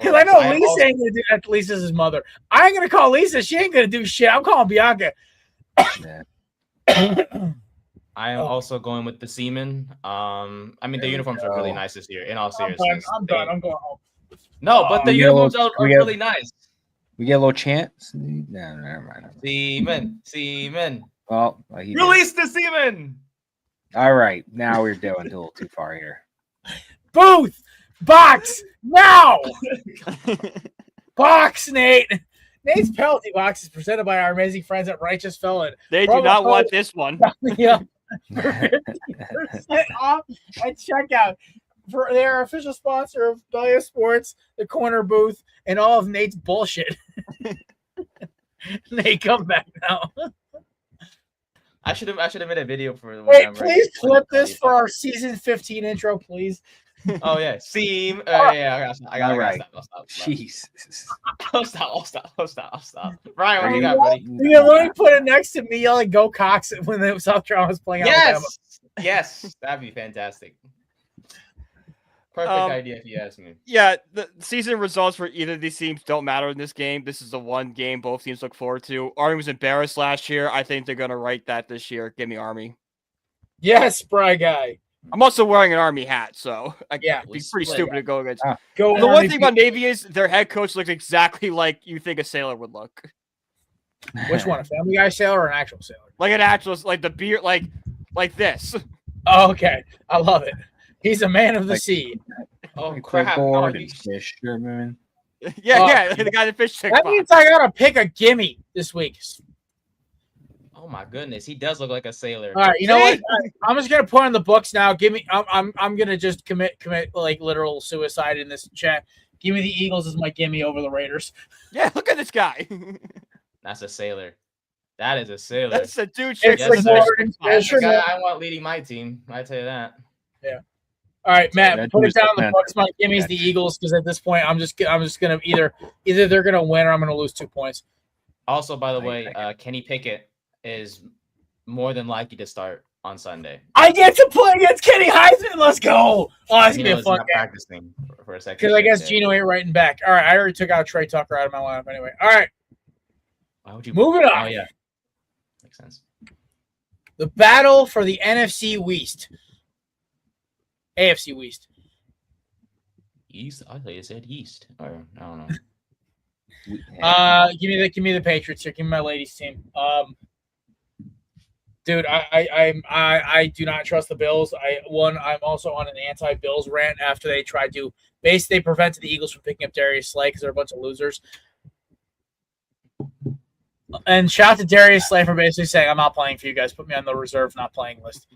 I know Lisa ain't going to do that. Lisa's his mother. I ain't going to call Lisa. She ain't going to do shit. I'm calling Bianca. I am also going with the Seamen. I mean, the uniforms are really nice this year, in all seriousness. I'm done. I'm going home. No, but the uniforms are really nice. We get a little chant. No, never mind. Seamen. Well, Release the Seamen. All right, now we're going a little too far here. Booth, box now. Box, Nate. Nate's penalty box is presented by our amazing friends at Righteous Felon. They do not want this one. Yeah, for 50% off at checkout. For their official sponsor of Dahlia Sports, the Korner Booth, and all of Nate's bullshit. Nate, come back now. I should have made a video for. Wait, please flip this for our season 15 intro, please. Oh yeah, Seam. Yeah, I got stop. Jesus. I'll stop. Ryan, what do you got, buddy? You let me put it next to me yelling "Go Cox" when the South Carolina was playing Alabama. Yes, that'd be fantastic. Perfect idea if you ask me. Yeah, the season results for either of these teams don't matter in this game. This is the one game both teams look forward to. Army was embarrassed last year. I think they're going to right that this year. Give me Army. Yes, Spry Guy. I'm also wearing an Army hat, so it'd be pretty stupid to go against. The one thing about Navy is their head coach looks exactly like you think a sailor would look. Which one, a Family Guy sailor or an actual sailor? Like an actual, like the beard, like this. Oh, okay. I love it. He's a man of the sea. Oh, crap. Fisherman. Yeah, the guy that fished. That means I got to pick a gimme this week. Oh, my goodness. He does look like a sailor. All right, you know what? I'm just going to put in the books now. Give me. I'm going to just commit like literal suicide in this chat. Give me the Eagles as my gimme over the Raiders. Yeah, look at this guy. That's a sailor. That is a sailor. That's a dude. That's the guy I want leading my team. I tell you that. Yeah. All right, Matt, put it down in the books. My gimme's the Eagles because at this point, I'm just gonna either they're gonna win or I'm gonna lose 2 points. Also, by the way, Kenny Pickett is more than likely to start on Sunday. I get to play against Kenny Heisman. Let's go. Oh, that's gonna be a fun game. Practicing for a second because I guess Gino ain't writing back. All right, I already took out Trey Tucker out of my lineup anyway. All right, why would you moving on? Oh yeah, makes sense. The battle for the NFC West. AFC West. East? I thought you said East. Or I don't know. Give me the Patriots here. Give me my ladies team. Dude, I do not trust the Bills. I'm also on an anti-Bills rant after they tried to basically prevented the Eagles from picking up Darius Slay because they're a bunch of losers. And shout out to Darius Slay for basically saying, I'm not playing for you guys. Put me on the reserve not playing list.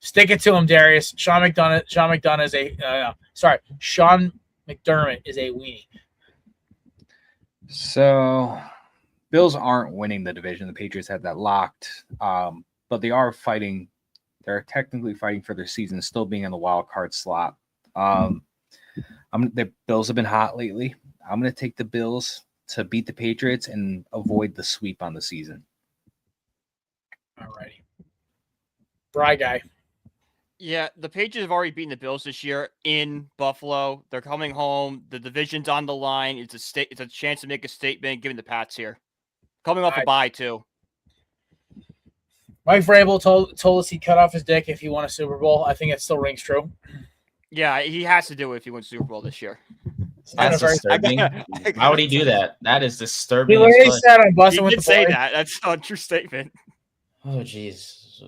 Stick it to him, Darius. Sean McDermott is a weenie. So, Bills aren't winning the division. The Patriots have that locked, but they are fighting. They're technically fighting for their season, still being in the wild card slot. The Bills have been hot lately. I'm going to take the Bills to beat the Patriots and avoid the sweep on the season. All righty. Bry Guy. Yeah, the Patriots have already beaten the Bills this year in Buffalo. They're coming home. The division's on the line. It's a chance to make a statement, given the Pats here. Coming off a bye, too. Mike Vrabel told us he'd cut off his dick if he won a Super Bowl. I think it still rings true. Yeah, he has to do it if he wins Super Bowl this year. That's disturbing. Why would he do that? That is disturbing. He literally said I'm busting with the say that. That's not a true statement. Oh, jeez.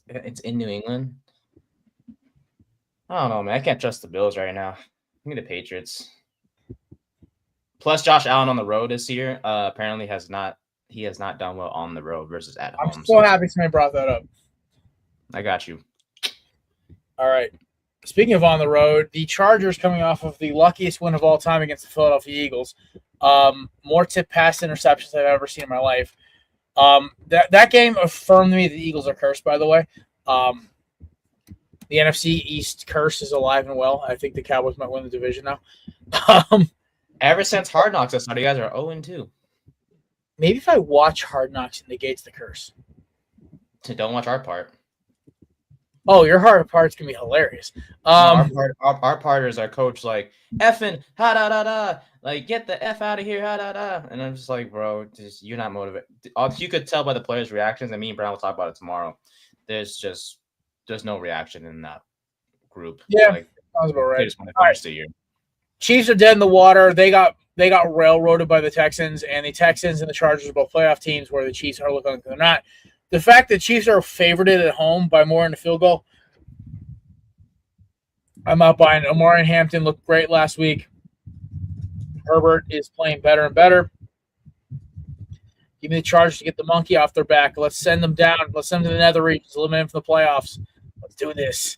It's in New England. I don't know, man. I can't trust the Bills right now. Give me the Patriots. Plus, Josh Allen on the road this year apparently has not done well on the road versus at home. I'm so happy somebody brought that up. I got you. All right. Speaking of on the road, the Chargers coming off of the luckiest win of all time against the Philadelphia Eagles. More tip pass interceptions I've ever seen in my life. That game affirmed to me the Eagles are cursed, by the way. The NFC East curse is alive and well. I think the Cowboys might win the division now. Ever since Hard Knocks, I saw you guys are 0-2. Maybe if I watch Hard Knocks, it negates the curse. So don't watch our part. Oh, your hard part's going to be hilarious. Our parters are coach like, effing, ha da da da. Like, get the F out of here, ha da da. And I'm just like, bro, you're not motivated. You could tell by the players' reactions, and me and Brown will talk about it tomorrow. There's no reaction in that group. Yeah, like, sounds about right. They just want to finish the year. Chiefs are dead in the water. They got railroaded by the Texans, and the Texans and the Chargers are both playoff teams where the Chiefs are looking like they're not. The fact that Chiefs are favored at home by more than a field goal, I'm not buying it. Omari and Hampton looked great last week. Herbert is playing better and better. Give me the Chargers to get the monkey off their back. Let's send them down. Let's send them to the nether regions, eliminate them from the playoffs. Let's do this.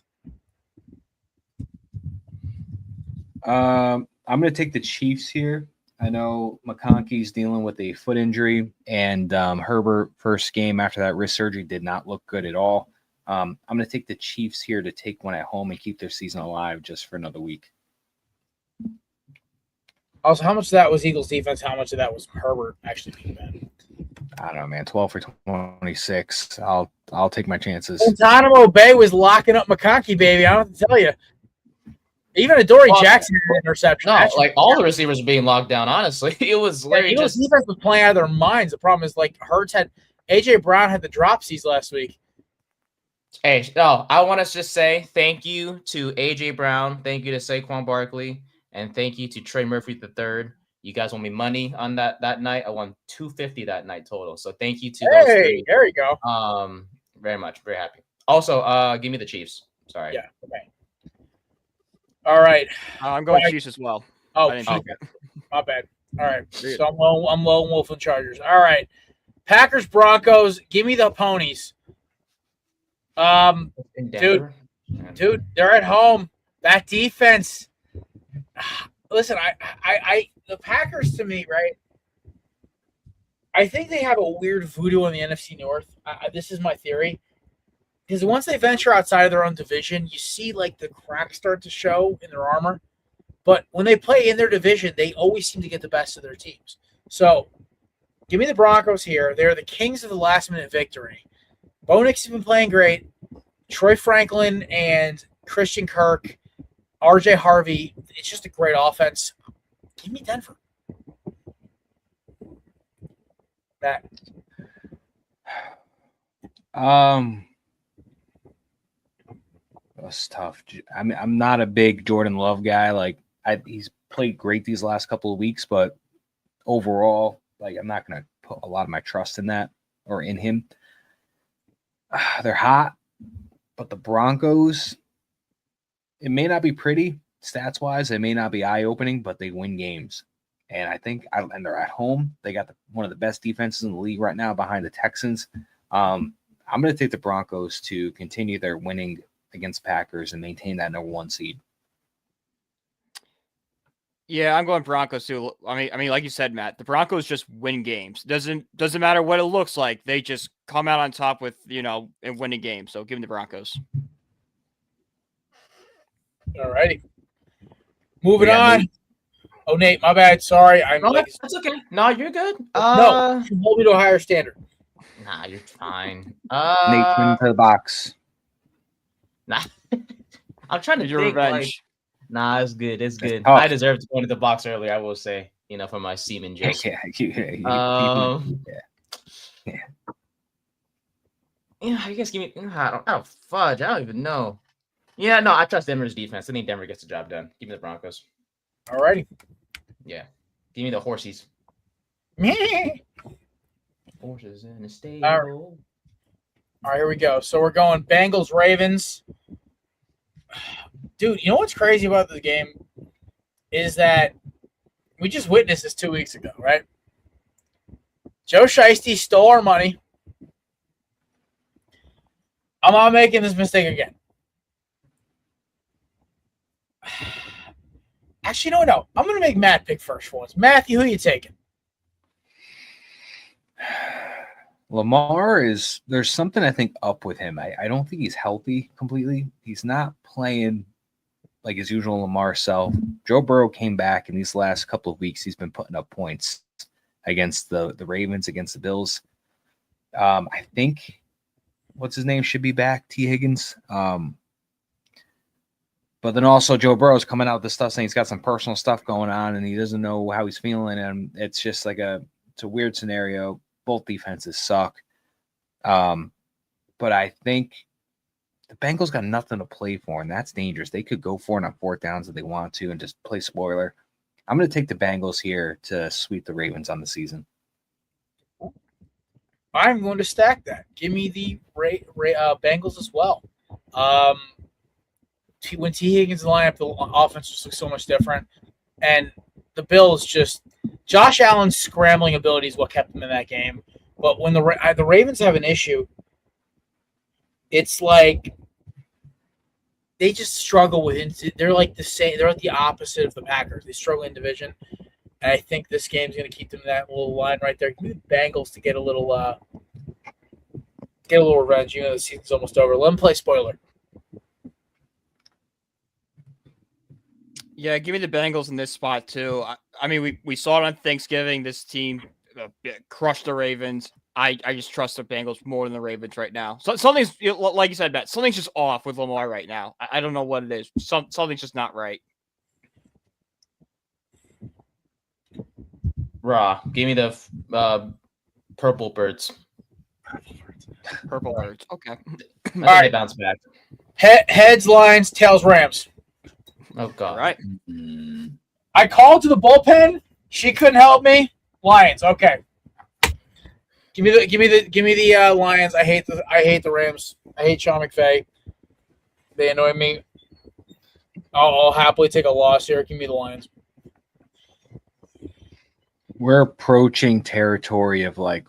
I'm going to take the Chiefs here. I know McConkey's dealing with a foot injury, and Herbert, first game after that wrist surgery, did not look good at all. I'm going to take the Chiefs here to take one at home and keep their season alive just for another week. Also, how much of that was Eagles defense? How much of that was Herbert actually being bad? I don't know, man. 12 for 26. I'll take my chances. Guantanamo Bay was locking up McConkey, baby. I don't have to tell you. Even Adoree Jackson had an interception. No, like all the receivers were being locked down, honestly. It was literally Eagles defense was playing out of their minds. The problem is, like, Hurts had – A.J. Brown had the dropsies last week. Hey, no, I want to just say thank you to A.J. Brown. Thank you to Saquon Barkley. And thank you to Trey Murphy III. You guys won me money on that night. I won $250 that night total. So thank you to those three. There you go. Very much. Very happy. Also, give me the Chiefs. Sorry. Yeah, okay. All right. I'm going Chiefs as well. Oh, okay. My bad. All right. So I'm lone wolf and Chargers. All right. Packers, Broncos. Give me the ponies. Dude, they're at home. That defense. Listen, I the Packers to me, right? I think they have a weird voodoo in the NFC North. This is my theory. Because once they venture outside of their own division, you see like the cracks start to show in their armor. But when they play in their division, they always seem to get the best of their teams. So give me the Broncos here. They're the kings of the last-minute victory. Bo Nix has been playing great. Troy Franklin and Christian Kirk, RJ Harvey. It's just a great offense. Give me Denver. Matt. That's tough. I mean, I'm not a big Jordan Love guy. Like, he's played great these last couple of weeks, but overall, like, I'm not going to put a lot of my trust in that or in him. They're hot, but the Broncos, it may not be pretty stats wise. It may not be eye opening, but they win games. And I think, and they're at home. They got one of the best defenses in the league right now behind the Texans. I'm going to take the Broncos to continue their winning against Packers and maintain that number one seed. Yeah, I'm going Broncos too. I mean, like you said, Matt, the Broncos just win games. Doesn't matter what it looks like. They just come out on top with, and winning games. So give them the Broncos. All righty. Moving on. Nate. Oh, Nate, my bad. Sorry. That's okay. No, you're good. No, you hold me to a higher standard. Nah, you're fine. Nate, come into the box. Nah. I'm trying to your think, revenge. Nah, it's good. It's good. Oh. I deserve to go into the box earlier, I will say, for my semen jokes. Yeah, I guess give me I don't fudge. I don't even know. Yeah, no, I trust Denver's defense. I think Denver gets the job done. Give me the Broncos. All righty. Yeah. Give me the horsies. Horses in the stable. All right, here we go. So we're going Bengals, Ravens. Dude, you know what's crazy about the game is that we just witnessed this 2 weeks ago, right? Joe Shiesty stole our money. I'm not making this mistake again. Actually, no. I'm going to make Matt pick first for once. Matthew, who are you taking? Lamar there's something I think up with him. I don't think he's healthy completely. He's not playing like his usual Lamar self. Joe Burrow came back in these last couple of weeks. He's been putting up points against the Ravens, against the Bills. I think what's his name should be back, T. Higgins. But then also Joe Burrow's coming out with this stuff saying he's got some personal stuff going on and he doesn't know how he's feeling. And it's just like it's a weird scenario. Both defenses suck. But I think the Bengals got nothing to play for, and that's dangerous. They could go for it on fourth downs if they want to and just play spoiler. I'm going to take the Bengals here to sweep the Ravens on the season. I'm going to stack that. Give me the Bengals as well. When T. Higgins lined up, the offense just looks so much different. And the Bills Josh Allen's scrambling ability is what kept them in that game. But when the Ravens have an issue, it's like they just struggle with they're like the same. They're like the opposite of the Packers. They struggle in division. And I think this game's going to keep them in that little line right there. Give me the Bengals to get a little revenge. You know, the season's almost over. Let them play spoiler. Yeah, give me the Bengals in this spot too. I mean, we saw it on Thanksgiving. This team crushed the Ravens. I just trust the Bengals more than the Ravens right now. So something's, like you said, Matt, something's just off with Lamar right now. I don't know what it is. Something's just not right. Raw. Give me the purple birds. Purple birds. Okay. I think they bounce back. Heads, Lions, tails, Rams. Oh God. All right. I called to the bullpen. She couldn't help me. Lions. Okay. Give me the Lions. I hate the Rams. I hate Sean McVay. They annoy me. I'll happily take a loss here. Give me the Lions. We're approaching territory of like,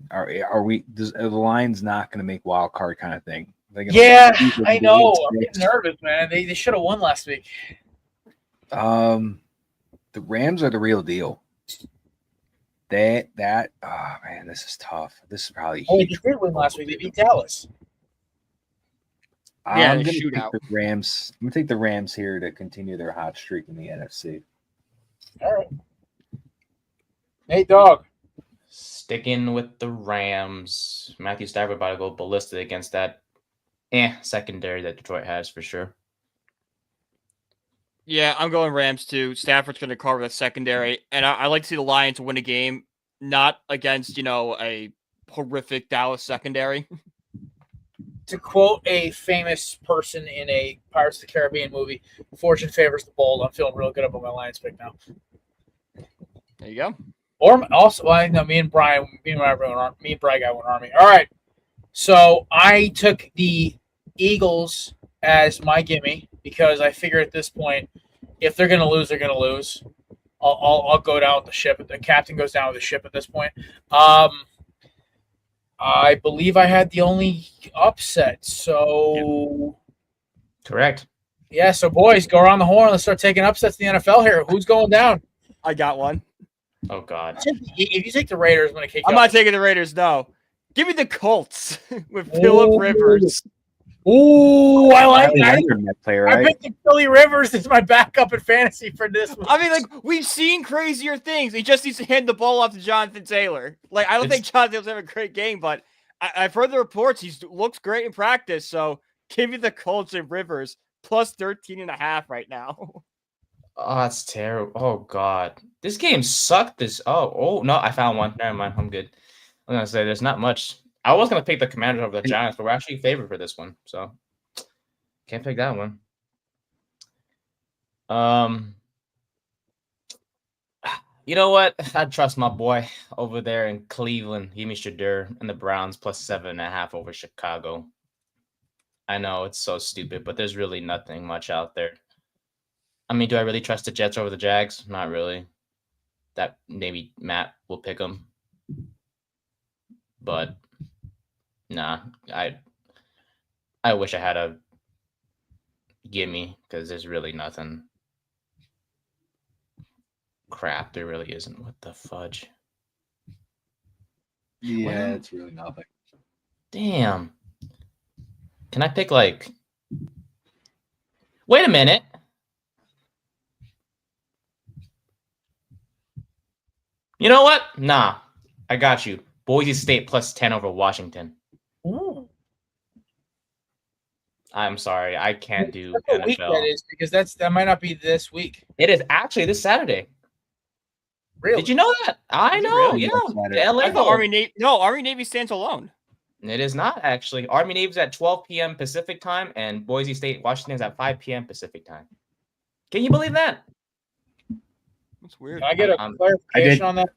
are we? Are the Lions not going to make wild card kind of thing? Yeah, I know. I'm getting nervous, man. They should have won last week. The Rams are the real deal. Oh man, this is tough. This is probably they did win last week. They beat Dallas. I'm going to take the Rams. I'm going to take the Rams here to continue their hot streak in the NFC. All right. Hey, dog. Sticking with the Rams. Matthew Stafford about to go ballistic against that secondary that Detroit has for sure. Yeah, I'm going Rams too. Stafford's going to cover that secondary, and I like to see the Lions win a game, not against a horrific Dallas secondary. To quote a famous person in a Pirates of the Caribbean movie, "Fortune favors the bold." I'm feeling real good about my Lions pick now. There you go. Or also, I know me and Brian got one Army. All right, so I took the Eagles as my gimme because I figure at this point, if they're going to lose, they're going to lose. I'll go down with the ship. The captain goes down with the ship at this point. I believe I had the only upset. So correct. Yeah. So boys, go around the horn. Let's start taking upsets in the NFL here. Who's going down? I got one. Oh God. If you take the Raiders, I'm going to kick you I'm not taking the Raiders. No. Give me the Colts with Phillip Rivers. Ooh, I like that. I picked Philly Rivers as my backup in fantasy for this one. I mean, like, we've seen crazier things. He just needs to hand the ball off to Jonathan Taylor. Like, I don't think Jonathan Taylor's having a great game, but I've heard the reports. He looks great in practice. So give me the Colts and Rivers plus 13.5 right now. Oh, that's terrible. Oh God. This game sucked. Oh no, I found one. Never mind. I'm good. I'm gonna say there's not much. I was gonna pick the Commanders over the Giants, but we're actually favored for this one, so can't pick that one. You know what? I trust my boy over there in Cleveland. Give me Shadur and the Browns plus 7.5 over Chicago. I know it's so stupid, but there's really nothing much out there. I mean, do I really trust the Jets over the Jags? Not really. That maybe Matt will pick them, but nah. I wish I had a gimme because there's really nothing. Crap, there really isn't. What the fudge? Yeah, it's really nothing. Damn. Can I pick like? Wait a minute. You know what? Nah, I got you. Boise State plus 10 over Washington. Ooh. I'm sorry, I can't do That's what week that NFL. is, because that might not be this week. It is actually this Saturday. Really? Did you know that? I Is it know. really? Yeah, Saturday. the LA I thought Bowl. Army Navy stands alone. It is not actually. Army Navy's at 12 p.m. Pacific time, and Boise State Washington's at 5 p.m. Pacific time. Can you believe that? That's weird. Can I get a I clarification did. on that?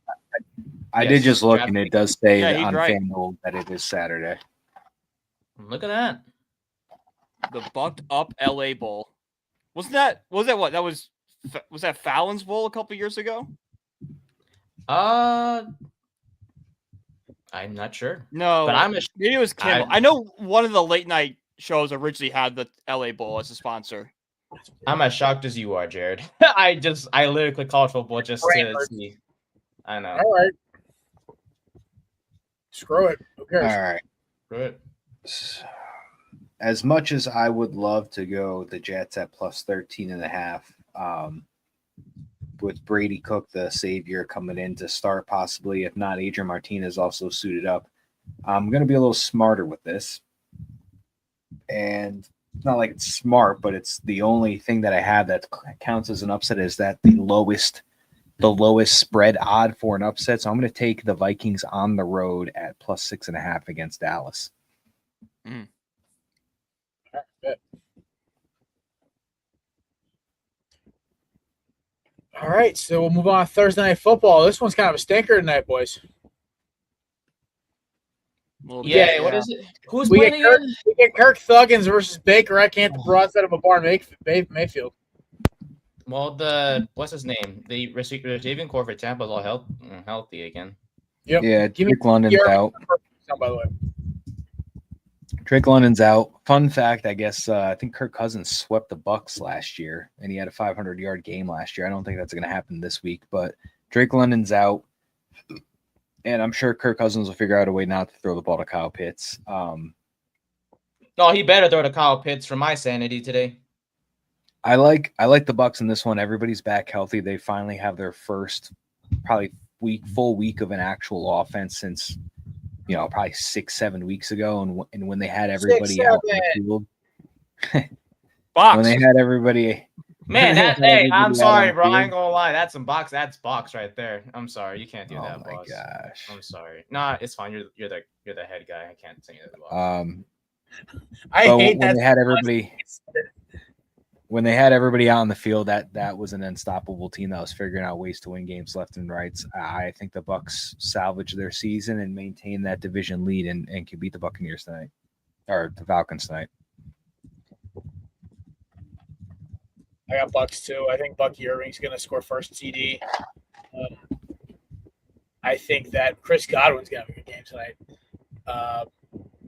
I Yes, did just look, and DraftKings. it does say Yeah, he's on right. FanDuel that it is Saturday. Look at that. The Bucked Up LA Bowl. Was that what? That was that Fallon's Bowl a couple years ago? I'm not sure. No, But maybe it was Kimmel. I know one of the late night shows originally had the LA Bowl as a sponsor. I'm as shocked as you are, Jared. I literally clicked college football just to see. I know. All right. Screw it. Who cares? All right. Good. As much as I would love to go the Jets at plus 13.5, with Brady Cook, the savior, coming in to start possibly, if not Adrian Martinez also suited up, I'm going to be a little smarter with this. And it's not like it's smart, but it's the only thing that I have that counts as an upset is that the lowest spread odd for an upset. So I'm going to take the Vikings on the road at plus 6.5 against Dallas. All right, so we'll move on to Thursday Night Football. This one's kind of a stinker tonight, boys. Yeah, what is it? Who's We playing get, Kirk, again? we get Kirk Thuggins versus Baker Eckant, the broadside of a barn, Mayfield. Well, what's his name? The receiving core for Tampa is all healthy again. Yep. Yeah, Give me Drake London's your- out. By the way. Drake London's out. Fun fact, I guess, I think Kirk Cousins swept the Bucs last year, and he had a 500-yard game last year. I don't think that's going to happen this week, but Drake London's out, and I'm sure Kirk Cousins will figure out a way not to throw the ball to Kyle Pitts. No, he better throw to Kyle Pitts for my sanity today. I like the Bucs in this one. Everybody's back healthy. They finally have their first probably full week of an actual offense since probably 6-7 weeks ago, and when they had everybody out in the field, Box. when they had everybody, Hey, I'm sorry, bro. I ain't gonna lie. That's box right there. I'm sorry, you can't do that, my boss. gosh. I'm sorry. Nah, it's fine. You're the head guy. I can't say that. I But hate when that. they had everybody, when they had everybody out on the field, that was an unstoppable team that was figuring out ways to win games left and right. I think the Bucs salvage their season and maintain that division lead and can beat the Buccaneers tonight, or the Falcons tonight. I got Bucks too. I think Bucky Irving's going to score first TD. I think that Chris Godwin's going to have a good game tonight.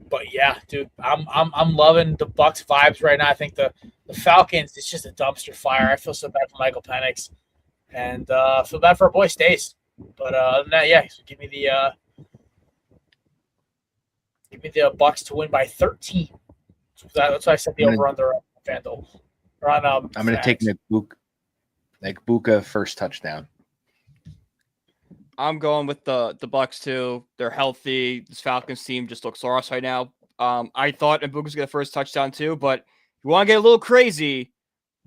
But yeah, dude, I'm loving the Bucs vibes right now. I think the Falcons, it's just a dumpster fire. I feel so bad for Michael Penix, and feel bad for our boy Stace. But other than that, yeah, so give me the Bucs to win by 13. That's why I said the over/under on FanDuel. I'm going to take Buka first touchdown. I'm going with the Bucks too. They're healthy. This Falcons team just looks lost right now. I thought Mbuka's get the first touchdown too, but if you want to get a little crazy,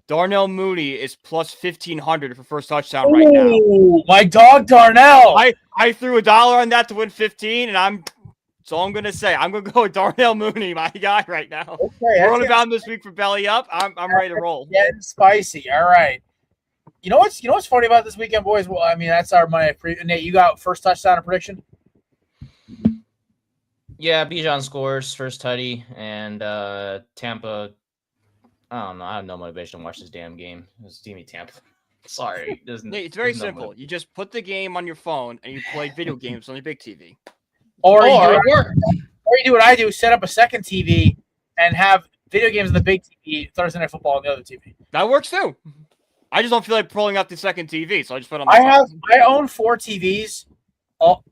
Darnell Mooney is plus 1,500 for first touchdown right now. Ooh, my dog Darnell. I threw $1 on that to win 15, and that's all I'm gonna say. I'm gonna go with Darnell Mooney, my guy, right now. Okay, We're on about him this week for Belly Up. I'm ready to roll. Getting spicy. All right. You know what's funny about this weekend, boys? Well, I mean, that's our money. Nate, you got first touchdown or prediction? Yeah, Bijan scores first tutty, and Tampa. I don't know. I have no motivation to watch this damn game. Just give me Tampa. Sorry, Nate, it's very simple. You just put the game on your phone and you play video games on your big TV. Or you do what I do: set up a second TV and have video games on the big TV, Thursday Night Football on the other TV. That works too. I just don't feel like pulling out the second TV, so I just put it on my phone. I own 4 TVs, all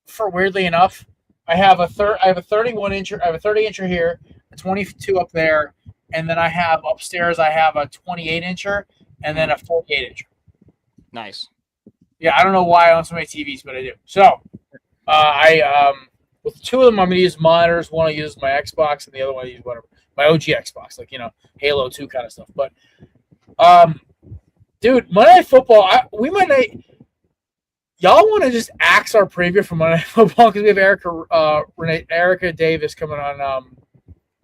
for weirdly enough, I have a 31 incher, I have a 30 incher here, a 22 up there, and then I have upstairs I have a 28 incher and then a 48 incher. Nice. Yeah, I don't know why I own so many TVs, but I do. So, I with two of them, I'm gonna use monitors. One I use my Xbox, and the other one I use whatever my OG Xbox, like Halo 2 kind of stuff. But, dude, Monday Night Football, we might not. Y'all want to just axe our preview for Monday Night Football because we have Erica Davis coming on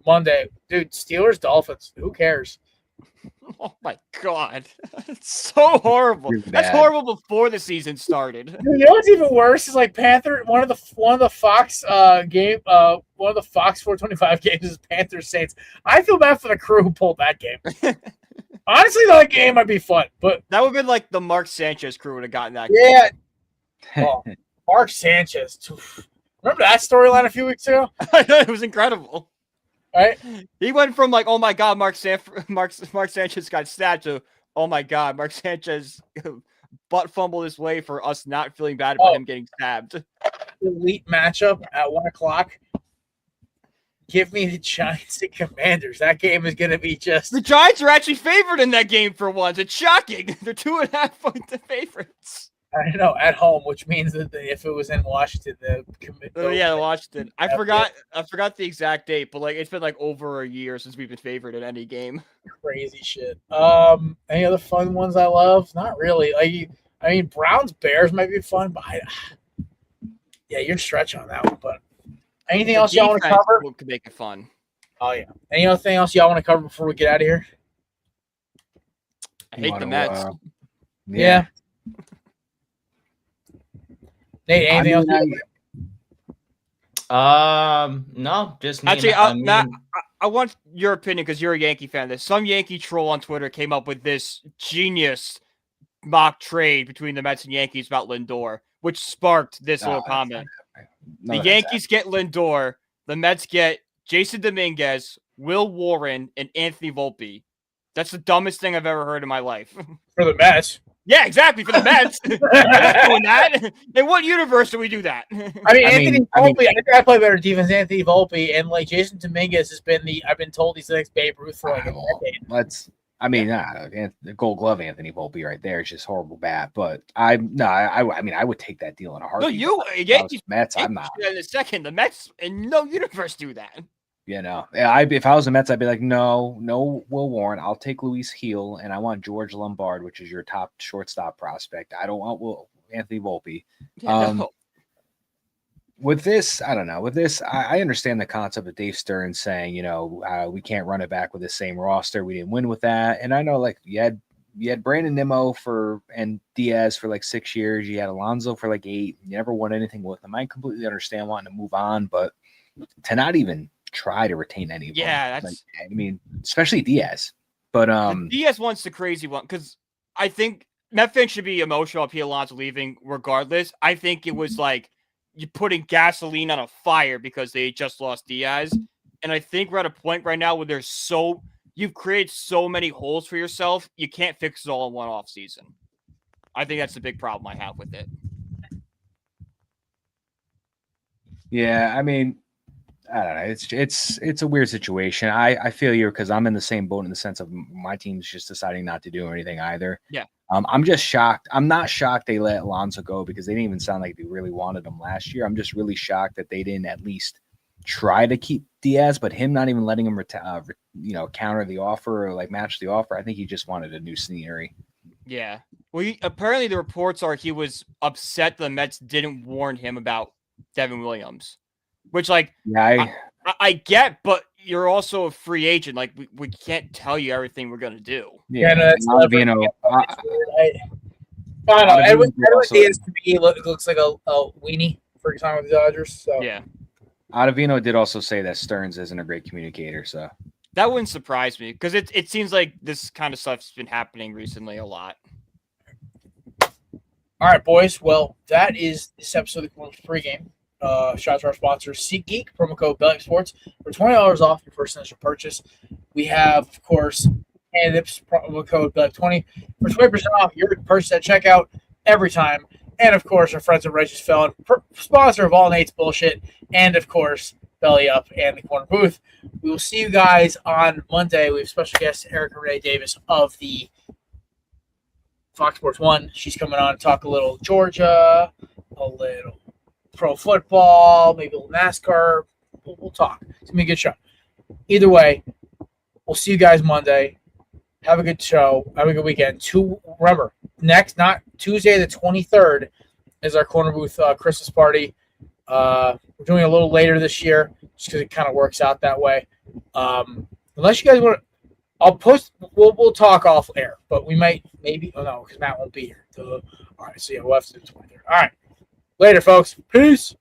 Monday. Dude, Steelers Dolphins. Who cares? Oh my god, it's so horrible. That's horrible before the season started. Dude, you know what's even worse is like Panther. One of the Fox one of the Fox 425 games is Panthers Saints. I feel bad for the crew who pulled that game. Honestly, that game might be fun, but that would have been like the Mark Sanchez crew would have gotten that. Yeah. Oh, Mark Sanchez. Remember that storyline a few weeks ago? I know, it was incredible. Right? He went from like, oh my god, Mark Sanchez got stabbed to, oh my god, Mark Sanchez butt fumbled his way for us not feeling bad about him getting stabbed. Elite matchup at 1:00. Give me the Giants and Commanders. That game is going to be just. The Giants are actually favored in that game for once. It's shocking. They're 2.5 point favorites. I know, at home, which means that if it was in Washington, Washington. I forgot the exact date, but like it's been like over a year since we've been favored in any game. Crazy shit. Any other fun ones I love? Not really. I mean, Browns Bears might be fun, but yeah, you're stretching on that one. But anything else y'all want to cover? Could make it fun. Oh yeah. Any other thing else y'all want to cover before we get out of here? I hate the Mets. Yeah. Nate, anything else? No, just me. Actually, Matt, I want your opinion because you're a Yankee fan. There's some Yankee troll on Twitter came up with this genius mock trade between the Mets and Yankees about Lindor, which sparked this little comment. The Yankees get Lindor, the Mets get Jason Dominguez, Will Warren, and Anthony Volpe. That's the dumbest thing I've ever heard in my life. For the Mets. Yeah, exactly, for the Mets. We're not doing that. In what universe do we do that? Anthony Volpe, I think I play better defense than Anthony Volpe, and like Jason Dominguez has been I've been told he's the next Babe Ruth for like a decade. The Gold Glove Anthony Volpe right there is just horrible bat, but I would take that deal in a heartbeat. No, Yankees Mets, I'm not. In a second, the Mets in no universe do that. If I was the Mets, I'd be like, no, Will Warren. I'll take Luis Gil, and I want George Lombard, which is your top shortstop prospect. I don't want Anthony Volpe. With this, I don't know. With this, I understand the concept of Dave Stern saying, we can't run it back with the same roster. We didn't win with that. And I know, like, you had Brandon Nimmo and Diaz for like 6 years. You had Alonso for like 8. You never won anything with them. I completely understand wanting to move on, but to not even try to retain any of them. Yeah, that's. Especially Diaz. But the Diaz one's the crazy one because I think Met fans should be emotional if Alonso leaving regardless. I think it was like you're putting gasoline on a fire because they just lost Diaz. And I think we're at a point right now where you've created so many holes for yourself, you can't fix it all in one off season. I think that's the big problem I have with it. Yeah, I don't know. It's a weird situation. I feel you because I'm in the same boat in the sense of my team's just deciding not to do anything either. Yeah. I'm just shocked. I'm not shocked they let Alonso go because they didn't even sound like they really wanted him last year. I'm just really shocked that they didn't at least try to keep Diaz, but him not even letting him counter the offer or like match the offer. I think he just wanted a new scenery. Yeah. Well, apparently the reports are he was upset the Mets didn't warn him about Devin Williams. Which, like, yeah, I get, but you're also a free agent. Like, we can't tell you everything we're going to do. Yeah, no, that's I don't know. Edwin Diaz to me looks like a weenie for example with the Dodgers. So. Yeah. Ottavino did also say that Stearns isn't a great communicator, so. That wouldn't surprise me because it seems like this kind of stuff's been happening recently a lot. All right, boys. Well, that is this episode of the Korner Pregame. Shout out to our sponsor, SeatGeek, promo code Belly Sports for $20 off your first initial purchase. We have, of course, Candips, promo code Belly20 for 20% off your purchase at checkout every time. And, of course, our friends at Righteous Felon, sponsor of all Nate's bullshit. And, of course, Belly Up and the Korner Booth. We will see you guys on Monday. We have special guest Erica Ray Davis of the Fox Sports 1. She's coming on to talk a little Georgia, a little pro football, maybe a little NASCAR. We'll talk. It's going to be a good show. Either way, we'll see you guys Monday. Have a good show. Have a good weekend. Remember, not Tuesday the 23rd is our Korner Booth Christmas party. We're doing it a little later this year just because it kind of works out that way. Unless you guys want to, I'll post. We'll talk off air, but we might no, because Matt won't be here. All right, so yeah, we'll have to do the 23rd. All right, later, folks. Peace.